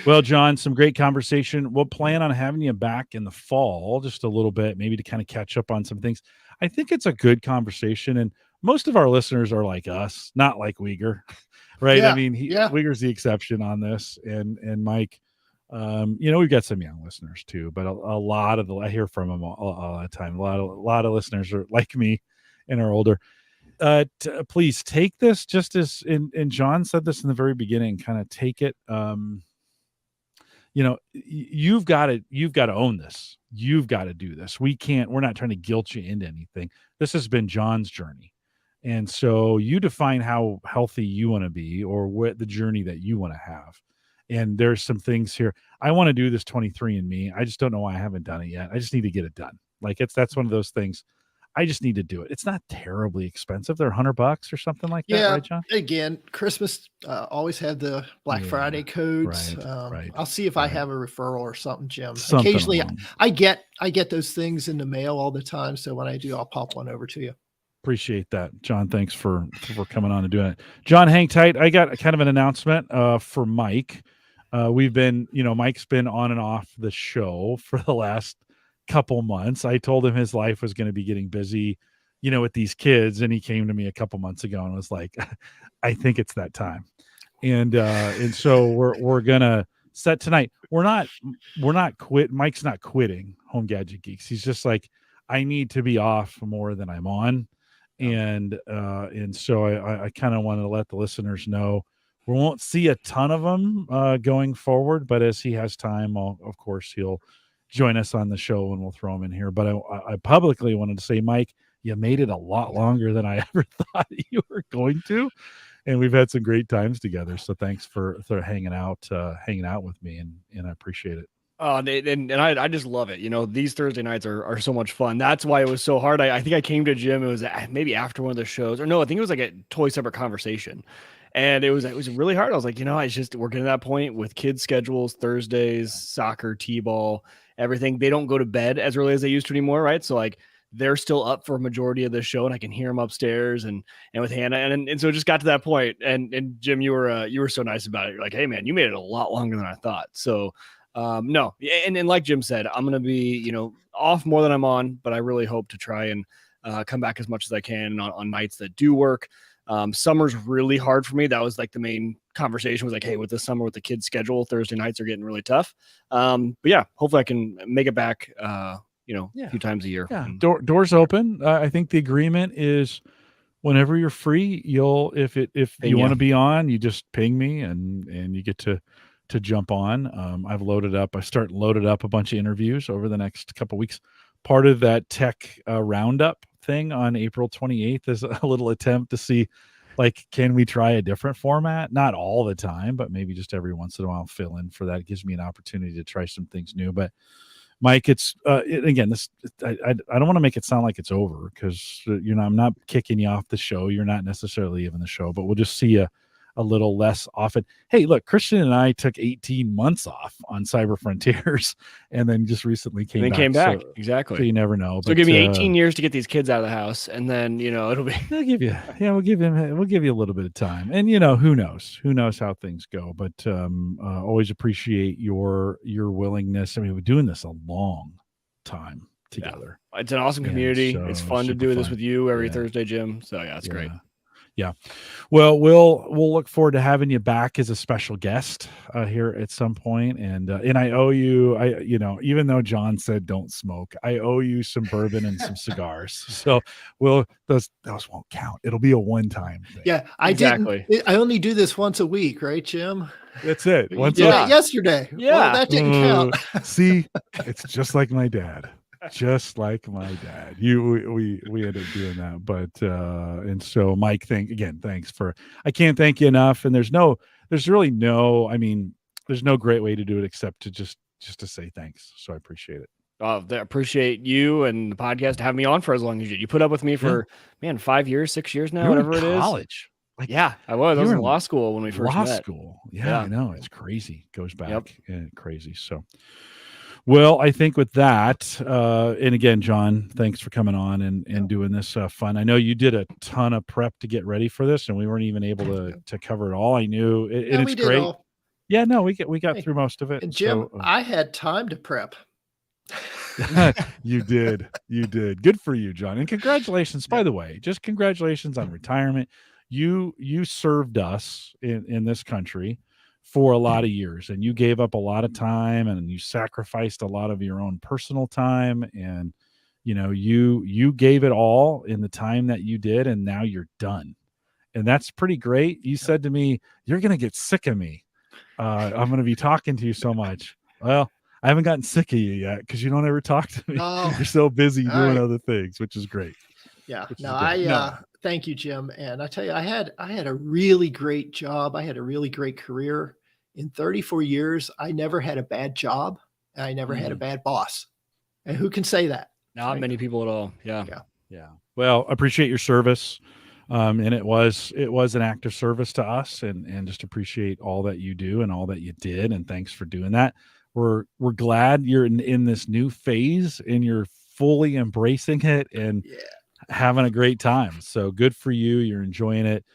Well, Jon, some great conversation. We'll plan on having you back in the fall just a little bit, maybe to kind of catch up on some things. I think it's a good conversation, and most of our listeners are like us, not like Wieger, right? Yeah, I mean, Wieger's the exception on this, and Mike. We've got some young listeners too, but a lot of I hear from them all the time. A lot of listeners are like me and are older. Please take this just as and Jon said this in the very beginning, kind of take it. You've got to own this. You've got to do this. We're not trying to guilt you into anything. This has been Jon's journey. And so you define how healthy you want to be or what the journey that you want to have. And there's some things here. I want to do this 23andMe. I just don't know why I haven't done it yet. I just need to get it done. That's one of those things. I just need to do it. It's not terribly expensive. They're $100 or something like that, right, Jon? Again, Christmas always had the Black Friday codes. Right. I'll see if I have a referral or something, Jim. Occasionally, I get those things in the mail all the time. So when I do, I'll pop one over to you. Appreciate that, Jon. Thanks for coming on and doing it. Jon, hang tight. I got kind of an announcement for Mike. We've been, Mike's been on and off the show for the last couple months. I told him his life was going to be getting busy, with these kids. And he came to me a couple months ago and was like, I think it's that time. And so we're going to set tonight. We're not quit. Mike's not quitting Home Gadget Geeks. He's just like, I need to be off more than I'm on. And so I kind of wanted to let the listeners know we won't see a ton of them going forward, but as he has time, of course, he'll join us on the show and we'll throw him in here. But I publicly wanted to say, Mike, you made it a lot longer than I ever thought you were going to. And we've had some great times together. So thanks for hanging out with me. And I appreciate it. And I just love it. These Thursday nights are so much fun. That's why it was so hard. I think I came to Jim. It was maybe after one of the shows, or no, I think it was like a totally separate conversation. And it was really hard. I was like, we're getting to that point with kids' schedules, Thursdays, soccer, t-ball, everything. They don't go to bed as early as they used to anymore, right? So they're still up for a majority of the show, and I can hear them upstairs and with Hannah, and so it just got to that point. And Jim, you were so nice about it. You're like, hey man, you made it a lot longer than I thought. So no, and like Jim said, I'm gonna be off more than I'm on, but I really hope to try and come back as much as I can on nights that do work. Summer's really hard for me. That was like the main conversation was like, hey, with the summer, with the kids' schedule, Thursday nights are getting really tough. But yeah, hopefully I can make it back, a few times a year. Yeah. Doors open. I think the agreement is whenever you're free, if you want to be on, you just ping me and you get to jump on. I start loaded up a bunch of interviews over the next couple weeks. Part of that tech roundup thing on April 28th is a little attempt to see, like, can we try a different format? Not all the time, but maybe just every once in a while fill in for that. It gives me an opportunity to try some things new. But Mike, it's again, I don't want to make it sound like it's over, because I'm not kicking you off the show. You're not necessarily even the show, but we'll just see you a little less often. Hey, look, Christian and I took 18 months off on Cyber Frontiers, and then just recently came back. So, exactly. So you never know. So give me 18 years to get these kids out of the house, and then it'll be. We'll give you a little bit of time, and who knows how things go. But always appreciate your willingness. I mean, we're doing this a long time together. Yeah. It's an awesome community. So it's fun to do this with you every Thursday, Jim. So it's great. Yeah. Well, we'll look forward to having you back as a special guest here at some point. And I owe you, even though Jon said don't smoke, I owe you some bourbon and some cigars. So those won't count. It'll be a one-time thing. Yeah, I only do this once a week, right, Jim? That's it. Yesterday. Yeah. Well, that didn't count. See, it's just like my dad. Just like my dad. We ended up doing that. But and so Mike, thanks I can't thank you enough. And there's no great way to do it except to just to say thanks. So I appreciate it. I appreciate you and the podcast having me on for as long as you did. You put up with me for 5 years, 6 years now, whatever it is. College. I was in law school when we first met. Law school. Yeah, I know. It's crazy. Goes back crazy. So well, I think with that, and again, Jon, thanks for coming on and doing this fun. I know you did a ton of prep to get ready for this, and we weren't even able to cover it all. I knew it's great. Yeah, no, we got through most of it. And Jim, I had time to prep. You did. Good for you, Jon. And congratulations, by the way. Just congratulations on retirement. You served us in this country for a lot of years, and you gave up a lot of time, and you sacrificed a lot of your own personal time, and you gave it all in the time that you did, and now you're done. And that's pretty great. You said to me, you're going to get sick of me. I'm going to be talking to you so much. Well, I haven't gotten sick of you yet, because you don't ever talk to me. Oh, you're so busy doing other things, which is great. Yeah. Thank you, Jim. And I tell you, I had a really great job. I had a really great career. In 34 years, I never had a bad job, and I never had a bad boss. And who can say that? Not many people at all. Yeah. Well, appreciate your service. And it was an act of service to us, and just appreciate all that you do and all that you did. And thanks for doing that. We're glad you're in this new phase, and you're fully embracing it and having a great time. So good for you. You're enjoying it.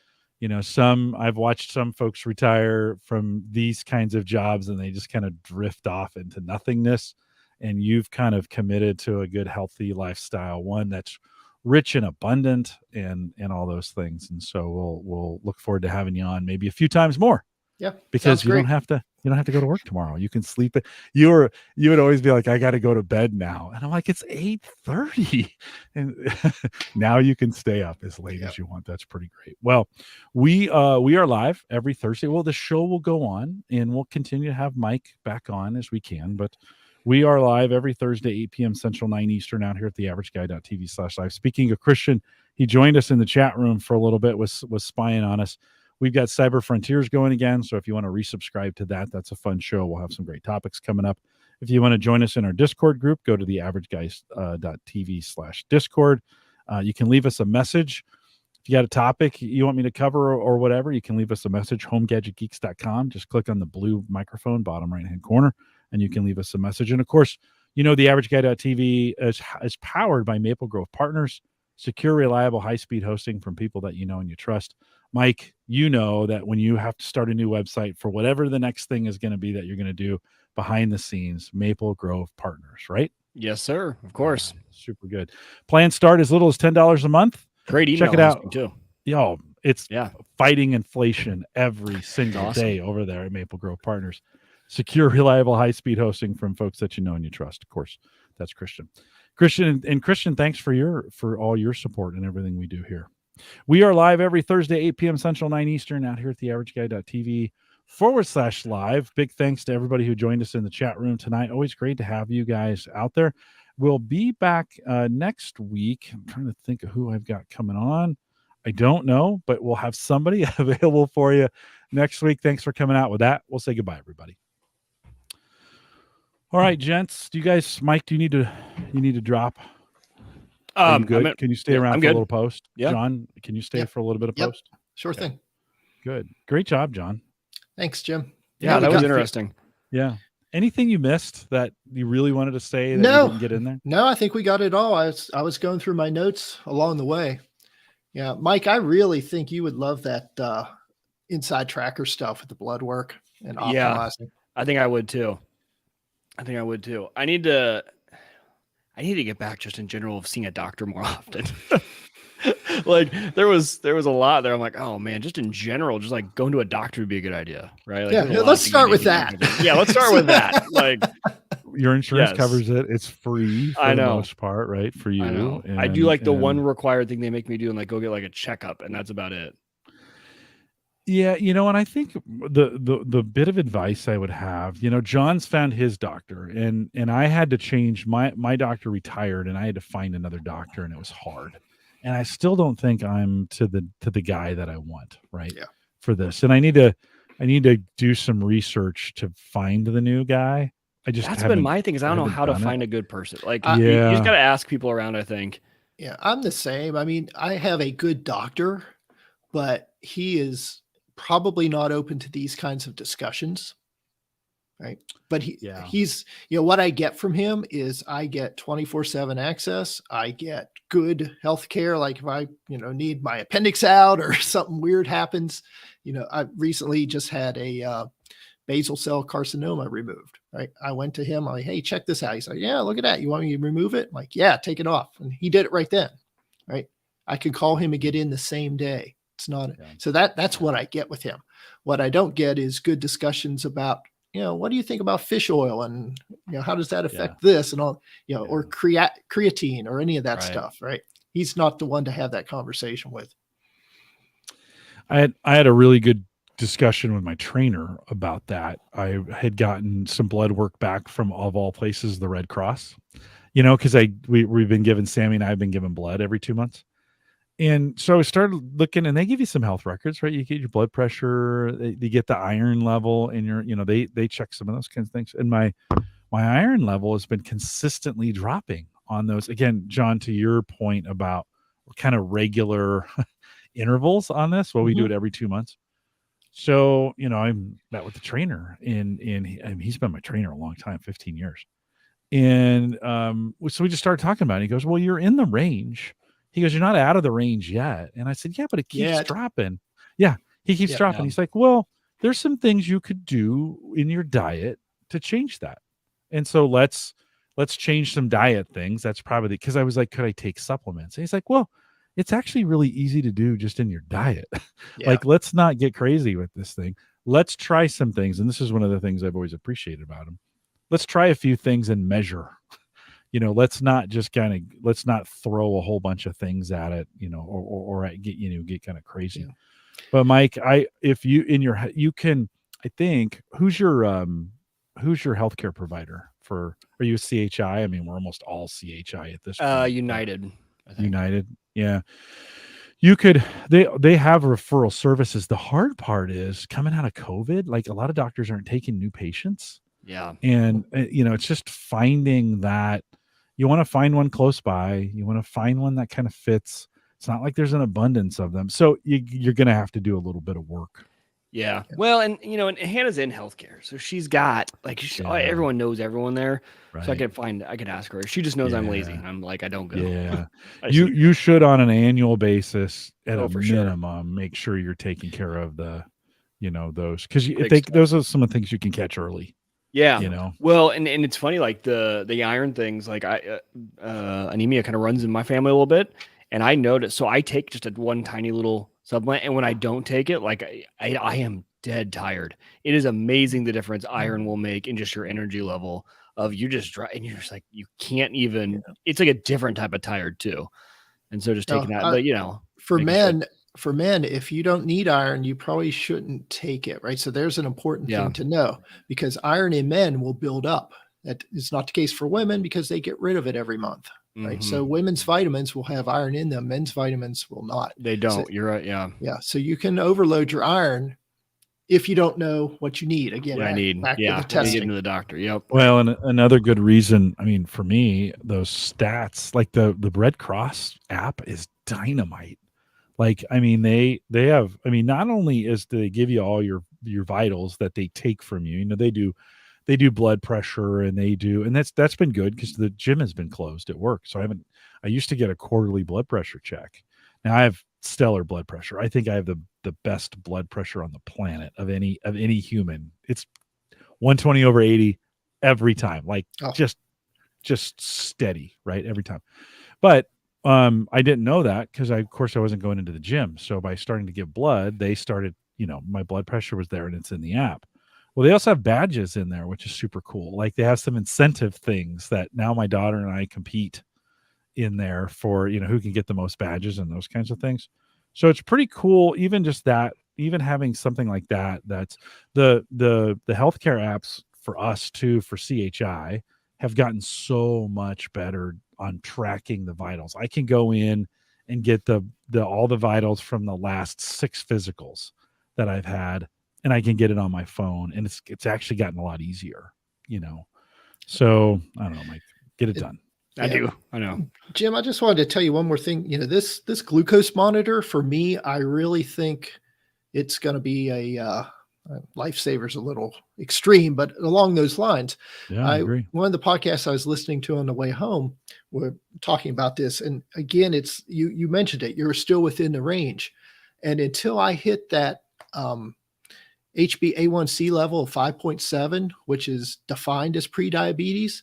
I've watched some folks retire from these kinds of jobs, and they just kind of drift off into nothingness. And you've kind of committed to a good, healthy lifestyle, one that's rich and abundant, and all those things. And so we'll look forward to having you on maybe a few times more. Yeah, because you don't have to go to work tomorrow. You can sleep. You would always be like, I got to go to bed now, and I'm like, it's 8:30, and now you can stay up as late as you want. That's pretty great. Well, we are live every Thursday. Well, the show will go on, and we'll continue to have Mike back on as we can, but we are live every Thursday, 8 p.m. Central, 9 Eastern, out here at theaverageguy.tv/live. Speaking of Christian, he joined us in the chat room for a little bit, was spying on us. We've got Cyber Frontiers going again, so if you want to resubscribe to that, that's a fun show. We'll have some great topics coming up. If you want to join us in our Discord group, go to theaverageguy.tv/Discord. You can leave us a message. If you got a topic you want me to cover or whatever, you can leave us a message, homegadgetgeeks.com. Just click on the blue microphone, bottom right-hand corner, and you can leave us a message. And, of course, theaverageguy.tv is powered by Maple Grove Partners, secure, reliable, high-speed hosting from people that you know and you trust. Mike, you know that when you have to start a new website for whatever the next thing is going to be that you're going to do behind the scenes, Maple Grove Partners, right? Yes, sir. Of course. Super good. Plans start as little as $10 a month. Great email. Check it out too. It's fighting inflation every single day over there at Maple Grove Partners. Secure, reliable, high-speed hosting from folks that you know and you trust. Of course, that's Christian. Christian, thanks for all your support and everything we do here. We are live every Thursday, 8 p.m. Central, 9 Eastern, out here at theaverageguy.tv/live. Big thanks to everybody who joined us in the chat room tonight. Always great to have you guys out there. We'll be back next week. I'm trying to think of who I've got coming on. I don't know, but we'll have somebody available for you next week. Thanks for coming out with that. We'll say goodbye, everybody. All right, gents. Do you guys, Mike? Do you need to drop? Are you good? Can you stay around for a little post? Yeah. John, can you stay for a little bit of post? Sure thing. Good. Great job, John. Thanks, Jim. Yeah, that was interesting. Yeah. Anything you missed that you really wanted to say that you didn't get in there? No, I think we got it all. I was going through my notes along the way. Yeah, Mike, I really think you would love that inside tracker stuff with the blood work and optimizing. Yeah, I think I would too. I need to get back just in general of seeing a doctor more often. Like there was a lot there. I'm like, oh man, just in general, just like going to a doctor would be a good idea, right? Like, yeah, let's start with that. Yeah, let's start with that. Like your insurance covers it. It's free for the most part, right? For you. I know. I do like the one required thing they make me do and like go get like a checkup, and that's about it. Yeah, and I think the bit of advice I would have, John's found his doctor, and I had to change my doctor retired, and I had to find another doctor, and it was hard. And I still don't think I'm to the guy that I want, right? Yeah. For this, and I need to do some research to find the new guy. That's been my thing, is I don't know how to find a good person. Like you just got to ask people around, I think. Yeah, I'm the same. I mean, I have a good doctor, but he is probably not open to these kinds of discussions, right? But he's, what I get from him is I get 24/7 access. I get good healthcare. Like if I, need my appendix out or something weird happens, I recently just had a basal cell carcinoma removed, right? I went to him. I'm like, hey, check this out. He's like, yeah, look at that. You want me to remove it? I'm like, yeah, take it off. And he did it right then, right? I could call him and get in the same day. It's not so that's what I get with him. What I don't get is good discussions about, what do you think about fish oil and how does that affect this and all, or creatine or any of that stuff, right? He's not the one to have that conversation with. I had a really good discussion with my trainer about that. I had gotten some blood work back from, of all places, the Red Cross, because we've been given, Sammy and I have been given blood every 2 months. And so I started looking, and they give you some health records, right? You get your blood pressure, they get the iron level, and they check some of those kinds of things. And my iron level has been consistently dropping on those. Again, John, to your point about kind of regular intervals on this, we do it every 2 months. So, I met with the trainer, and he's been my trainer a long time, 15 years. And so we just started talking about it. He goes, well, you're in the range. He goes, you're not out of the range yet. And I said, yeah, but it keeps dropping. Yeah, he keeps dropping. He's like, well, there's some things you could do in your diet to change that. And so let's change some diet things. That's probably because I was like, could I take supplements? And he's like, well, it's actually really easy to do just in your diet. Like, let's not get crazy with this thing. Let's try some things. And this is one of the things I've always appreciated about him. Let's try a few things and measure. Let's not throw a whole bunch of things at it, or get kind of crazy. Yeah. But Mike, who's your healthcare provider for? Are you a CHI? I mean, we're almost all CHI at this point. United. I think. United. Yeah. You could, they have referral services. The hard part is coming out of COVID, like a lot of doctors aren't taking new patients. Yeah. And it's just finding that. You want to find one close by. You want to find one that kind of fits. It's not like there's an abundance of them. So you're going to have to do a little bit of work. Yeah. Well, and Hannah's in healthcare. So she's got everyone knows everyone there. Right. So I could ask her. She just knows I'm lazy. I'm like, I don't go. Yeah. You should on an annual basis at a minimum, make sure you're taking care of the, those, because those are some of the things you can catch early. Yeah. Well, and it's funny, like the iron things, like anemia kind of runs in my family a little bit. And I noticed, so I take just one tiny little supplement. And when I don't take it, like I am dead tired. It is amazing the difference iron will make in just your energy level of you just dry. And you're just like, you can't even, it's like a different type of tired too. And so just taking that, but for men, if you don't need iron, you probably shouldn't take it, right? So there's an important thing to know, because iron in men will build up. That is not the case for women because they get rid of it every month, right? So women's vitamins will have iron in them. Men's vitamins will not. They don't. So, you're right. Yeah. Yeah. So you can overload your iron if you don't know what you need. Again, back to the testing. Get to the doctor. Yep. Well, and another good reason, I mean, for me, those stats, like the Red Cross app is dynamite. Like, I mean, they have, I mean, not only do they give you all your vitals that they take from you, they do blood pressure, and that's been good because the gym has been closed at work. So I used to get a quarterly blood pressure check. Now I have stellar blood pressure. I think I have the best blood pressure on the planet of any human. It's 120/80 every time, like just steady, right? Every time. But I didn't know that because of course I wasn't going into the gym. So by starting to give blood, they started, my blood pressure was there, and it's in the app. Well, they also have badges in there, which is super cool. Like they have some incentive things that now my daughter and I compete in there for, who can get the most badges and those kinds of things. So it's pretty cool. Even just that, even having something like that, that's the healthcare apps for us too, for CHI, have gotten so much better on tracking the vitals. I can go in and get all the vitals from the last 6 physicals that I've had, and I can get it on my phone, and it's actually gotten a lot easier, So I don't know, Mike, get it done. I do. I know. Jim, I just wanted to tell you one more thing. This glucose monitor, for me, I really think it's going to be a lifesaver's a little extreme, but along those lines. Yeah, I agree. One of the podcasts I was listening to on the way home, we're talking about this. And again, it's you mentioned it, you're still within the range. And until I hit that HbA1c level of 5.7, which is defined as pre-diabetes,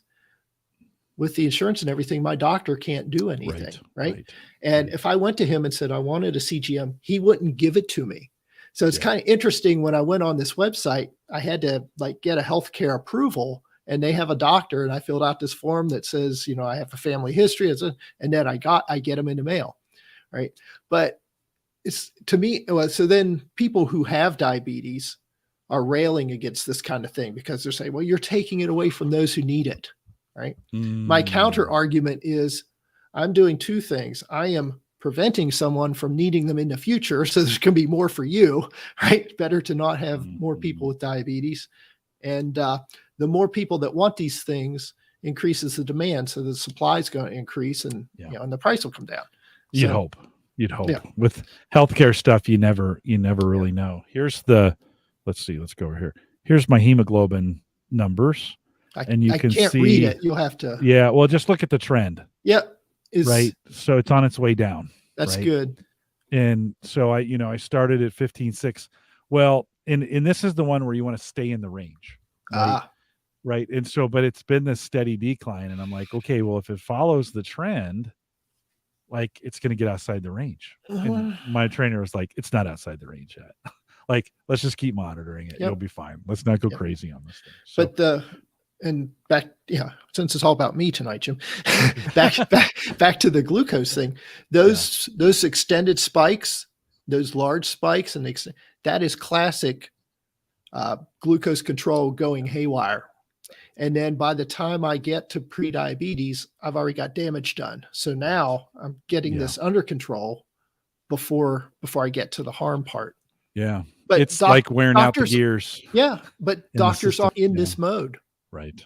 with the insurance and everything, my doctor can't do anything, right? And if I went to him and said I wanted a CGM, he wouldn't give it to me. So it's kind of interesting. When I went on this website, I had to get a healthcare approval, and they have a doctor, and I filled out this form that says, I have a family history, and then I get them in the mail, right? But it's, to me, so then people who have diabetes are railing against this kind of thing because they're saying, well, you're taking it away from those who need it. Right. My counter argument is I'm doing 2 things. I am preventing someone from needing them in the future. So there's going to be more for you, right? Better to not have more people with diabetes. And the more people that want these things increases the demand. So the supply is going to increase, and, and the price will come down. You'd hope. With healthcare stuff, you never really know. Let's go over here. Here's my hemoglobin numbers. And you can can't see, read it. You'll have to. Yeah. Well, just look at the trend. Yep. Right. So it's on its way down. That's good. And so I started at 15.6. Well, and this is the one where you want to stay in the range. Right. Right. And so, but it's been this steady decline. And I'm like, okay, well, if it follows the trend, like it's going to get outside the range. And my trainer was like, it's not outside the range yet. Like, let's just keep monitoring it. You'll be fine. Let's not go crazy on this thing. So, but and back, since it's all about me tonight, Jim, back to the glucose thing. Those extended spikes, those large spikes, and that is classic glucose control going haywire. And then by the time I get to pre-diabetes, I've already got damage done. So now I'm getting this under control before I get to the harm part. Yeah, but it's like wearing out the gears. Yeah, but doctors are in this mode. Right.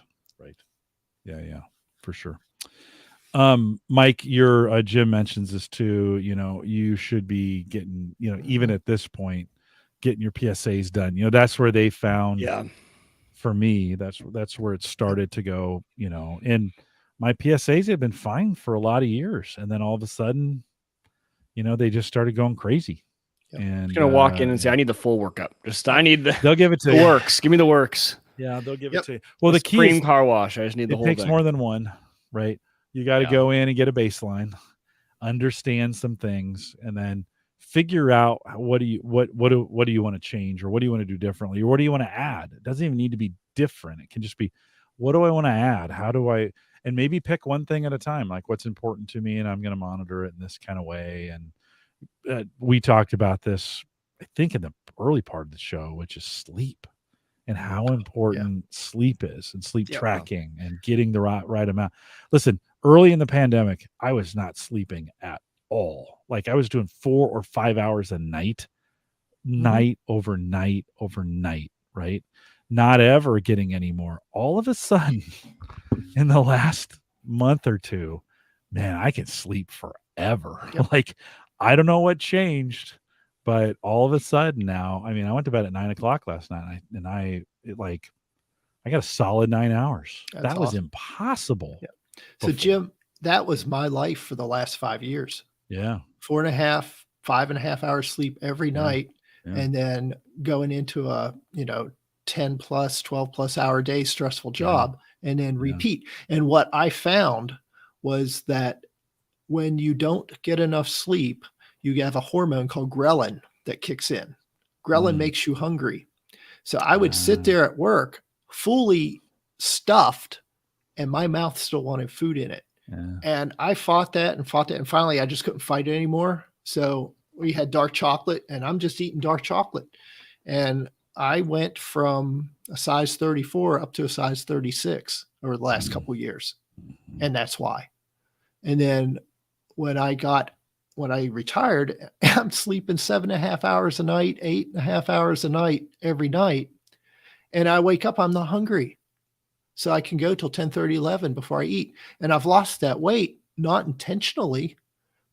Yeah, for sure. Mike, your Jim mentions this too. You should be getting, even at this point, getting your PSAs done. That's where they found. Yeah. For me, that's where it started to go. And my PSAs have been fine for a lot of years, and then all of a sudden, they just started going crazy. Yep. And I'm gonna walk in and say, I need the full workup. I need they'll give it to the works. Give me the works. Yeah, they'll give it to you. Well, the key is car wash. I just need the whole thing. It takes more than one, right? You got to go in and get a baseline, understand some things, and then figure out what do you want to change, or what do you want to do differently, or what do you want to add. It doesn't even need to be different. It can just be, what do I want to add? How do I, and maybe pick one thing at a time, like what's important to me, and I'm going to monitor it in this kind of way. we talked about this, I think, in the early part of the show, which is sleep and how important sleep is, and sleep tracking and getting the right amount. Listen, early in the pandemic, I was not sleeping at all. Like I was doing 4 or 5 hours a night, night over night, right? Not ever getting any more. All of a sudden, in the last month or two, man, I can sleep forever. Like, I don't know what changed, but all of a sudden now, I mean, I went to bed at 9:00 last night, and I got a solid 9 hours. That was impossible. So Jim, that was my life for the last 5 years. 4.5, 5.5 hours sleep every night. And then going into a, 10 plus, 12 plus hour day, stressful job, and then repeat. And what I found was that when you don't get enough sleep, you have a hormone called ghrelin that kicks in. Ghrelin makes you hungry. So I would sit there at work fully stuffed and my mouth still wanted food in it. And I fought that. And finally I just couldn't fight it anymore. So we had dark chocolate, and I'm just eating dark chocolate. And I went from a size 34 up to a size 36 over the last couple of years. And that's why. And then when I retired, I'm sleeping 7.5 hours a night, 8.5 hours a night, every night. And I wake up, I'm not hungry. So I can go till 10:30, 11 before I eat. And I've lost that weight, not intentionally,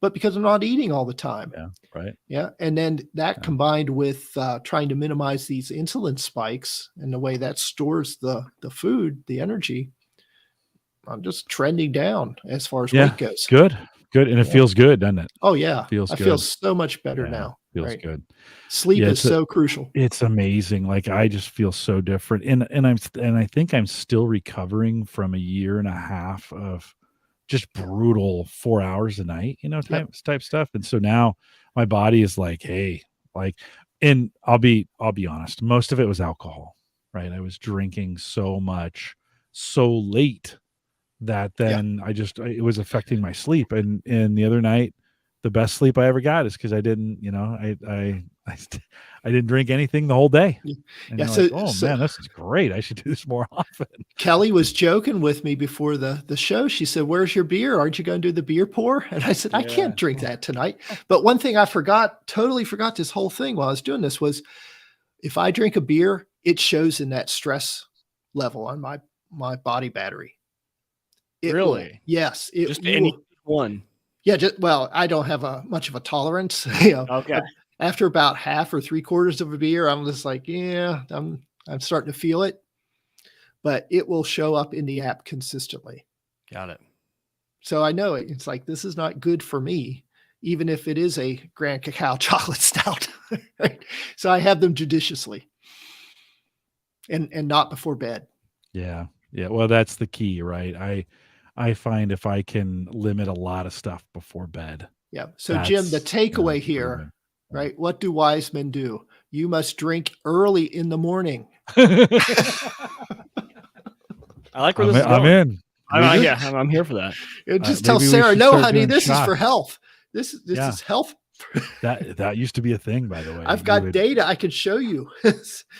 but because I'm not eating all the time. And then that combined with trying to minimize these insulin spikes and the way that stores the food, the energy, I'm just trending down as far as weight goes. Good. And it feels good, doesn't it? Oh yeah. Feels good. I feel so much better now. Feels good. Sleep is so crucial. It's amazing. Like I just feel so different. And I think I'm still recovering from a year and a half of just brutal 4 hours a night, type stuff. And so now my body is like, hey, and I'll be honest, most of it was alcohol, right? I was drinking so much, so late that then it was affecting my sleep. And the other night, the best sleep I ever got is because I didn't, I didn't drink anything the whole day. And man, this is great. I should do this more often. Kelly was joking with me before the show. She said, "Where's your beer? Aren't you going to do the beer pour?" And I said, "I can't drink that tonight." But one thing I totally forgot this whole thing while I was doing this was if I drink a beer, it shows in that stress level on my body battery. Really? Yes. Just any one. Yeah. I don't have much of a tolerance. Okay. After about half or 3/4 of a beer, I'm just like, I'm starting to feel it, but it will show up in the app consistently. Got it. So I know it. It's like, this is not good for me, even if it is a Grand Cacao chocolate stout. Right? So I have them judiciously and not before bed. Yeah. Well, that's the key, right? I find if I can limit a lot of stuff before bed. Yeah. So Jim, the takeaway here, right? What do wise men do? You must drink early in the morning. I like where this is going. I'm in. I'm here for that. Just tell Sarah, no, honey, this is for health. This is health. that used to be a thing, by the way. I've got data I can show you.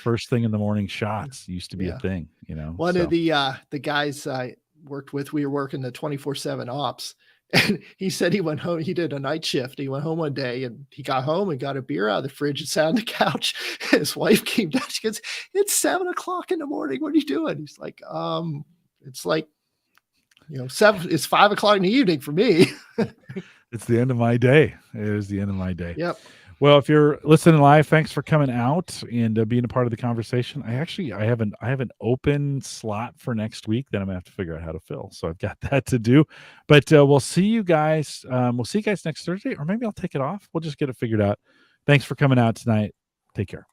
First thing in the morning shots used to be a thing, One of the guys I worked with, we were working the 24/7 ops, and he said he went home. He did a night shift. He went home one day and he got home and got a beer out of the fridge and sat on the couch. His wife came down. She goes, "It's 7:00 in the morning. What are you doing?" He's like, it's like, 7, it's 5:00 in the evening for me. It's the end of my day. It is the end of my day. Yep. Well, if you're listening live, thanks for coming out and being a part of the conversation. I have an open slot for next week that I'm gonna have to figure out how to fill. So I've got that to do. But we'll see you guys. We'll see you guys next Thursday, or maybe I'll take it off. We'll just get it figured out. Thanks for coming out tonight. Take care.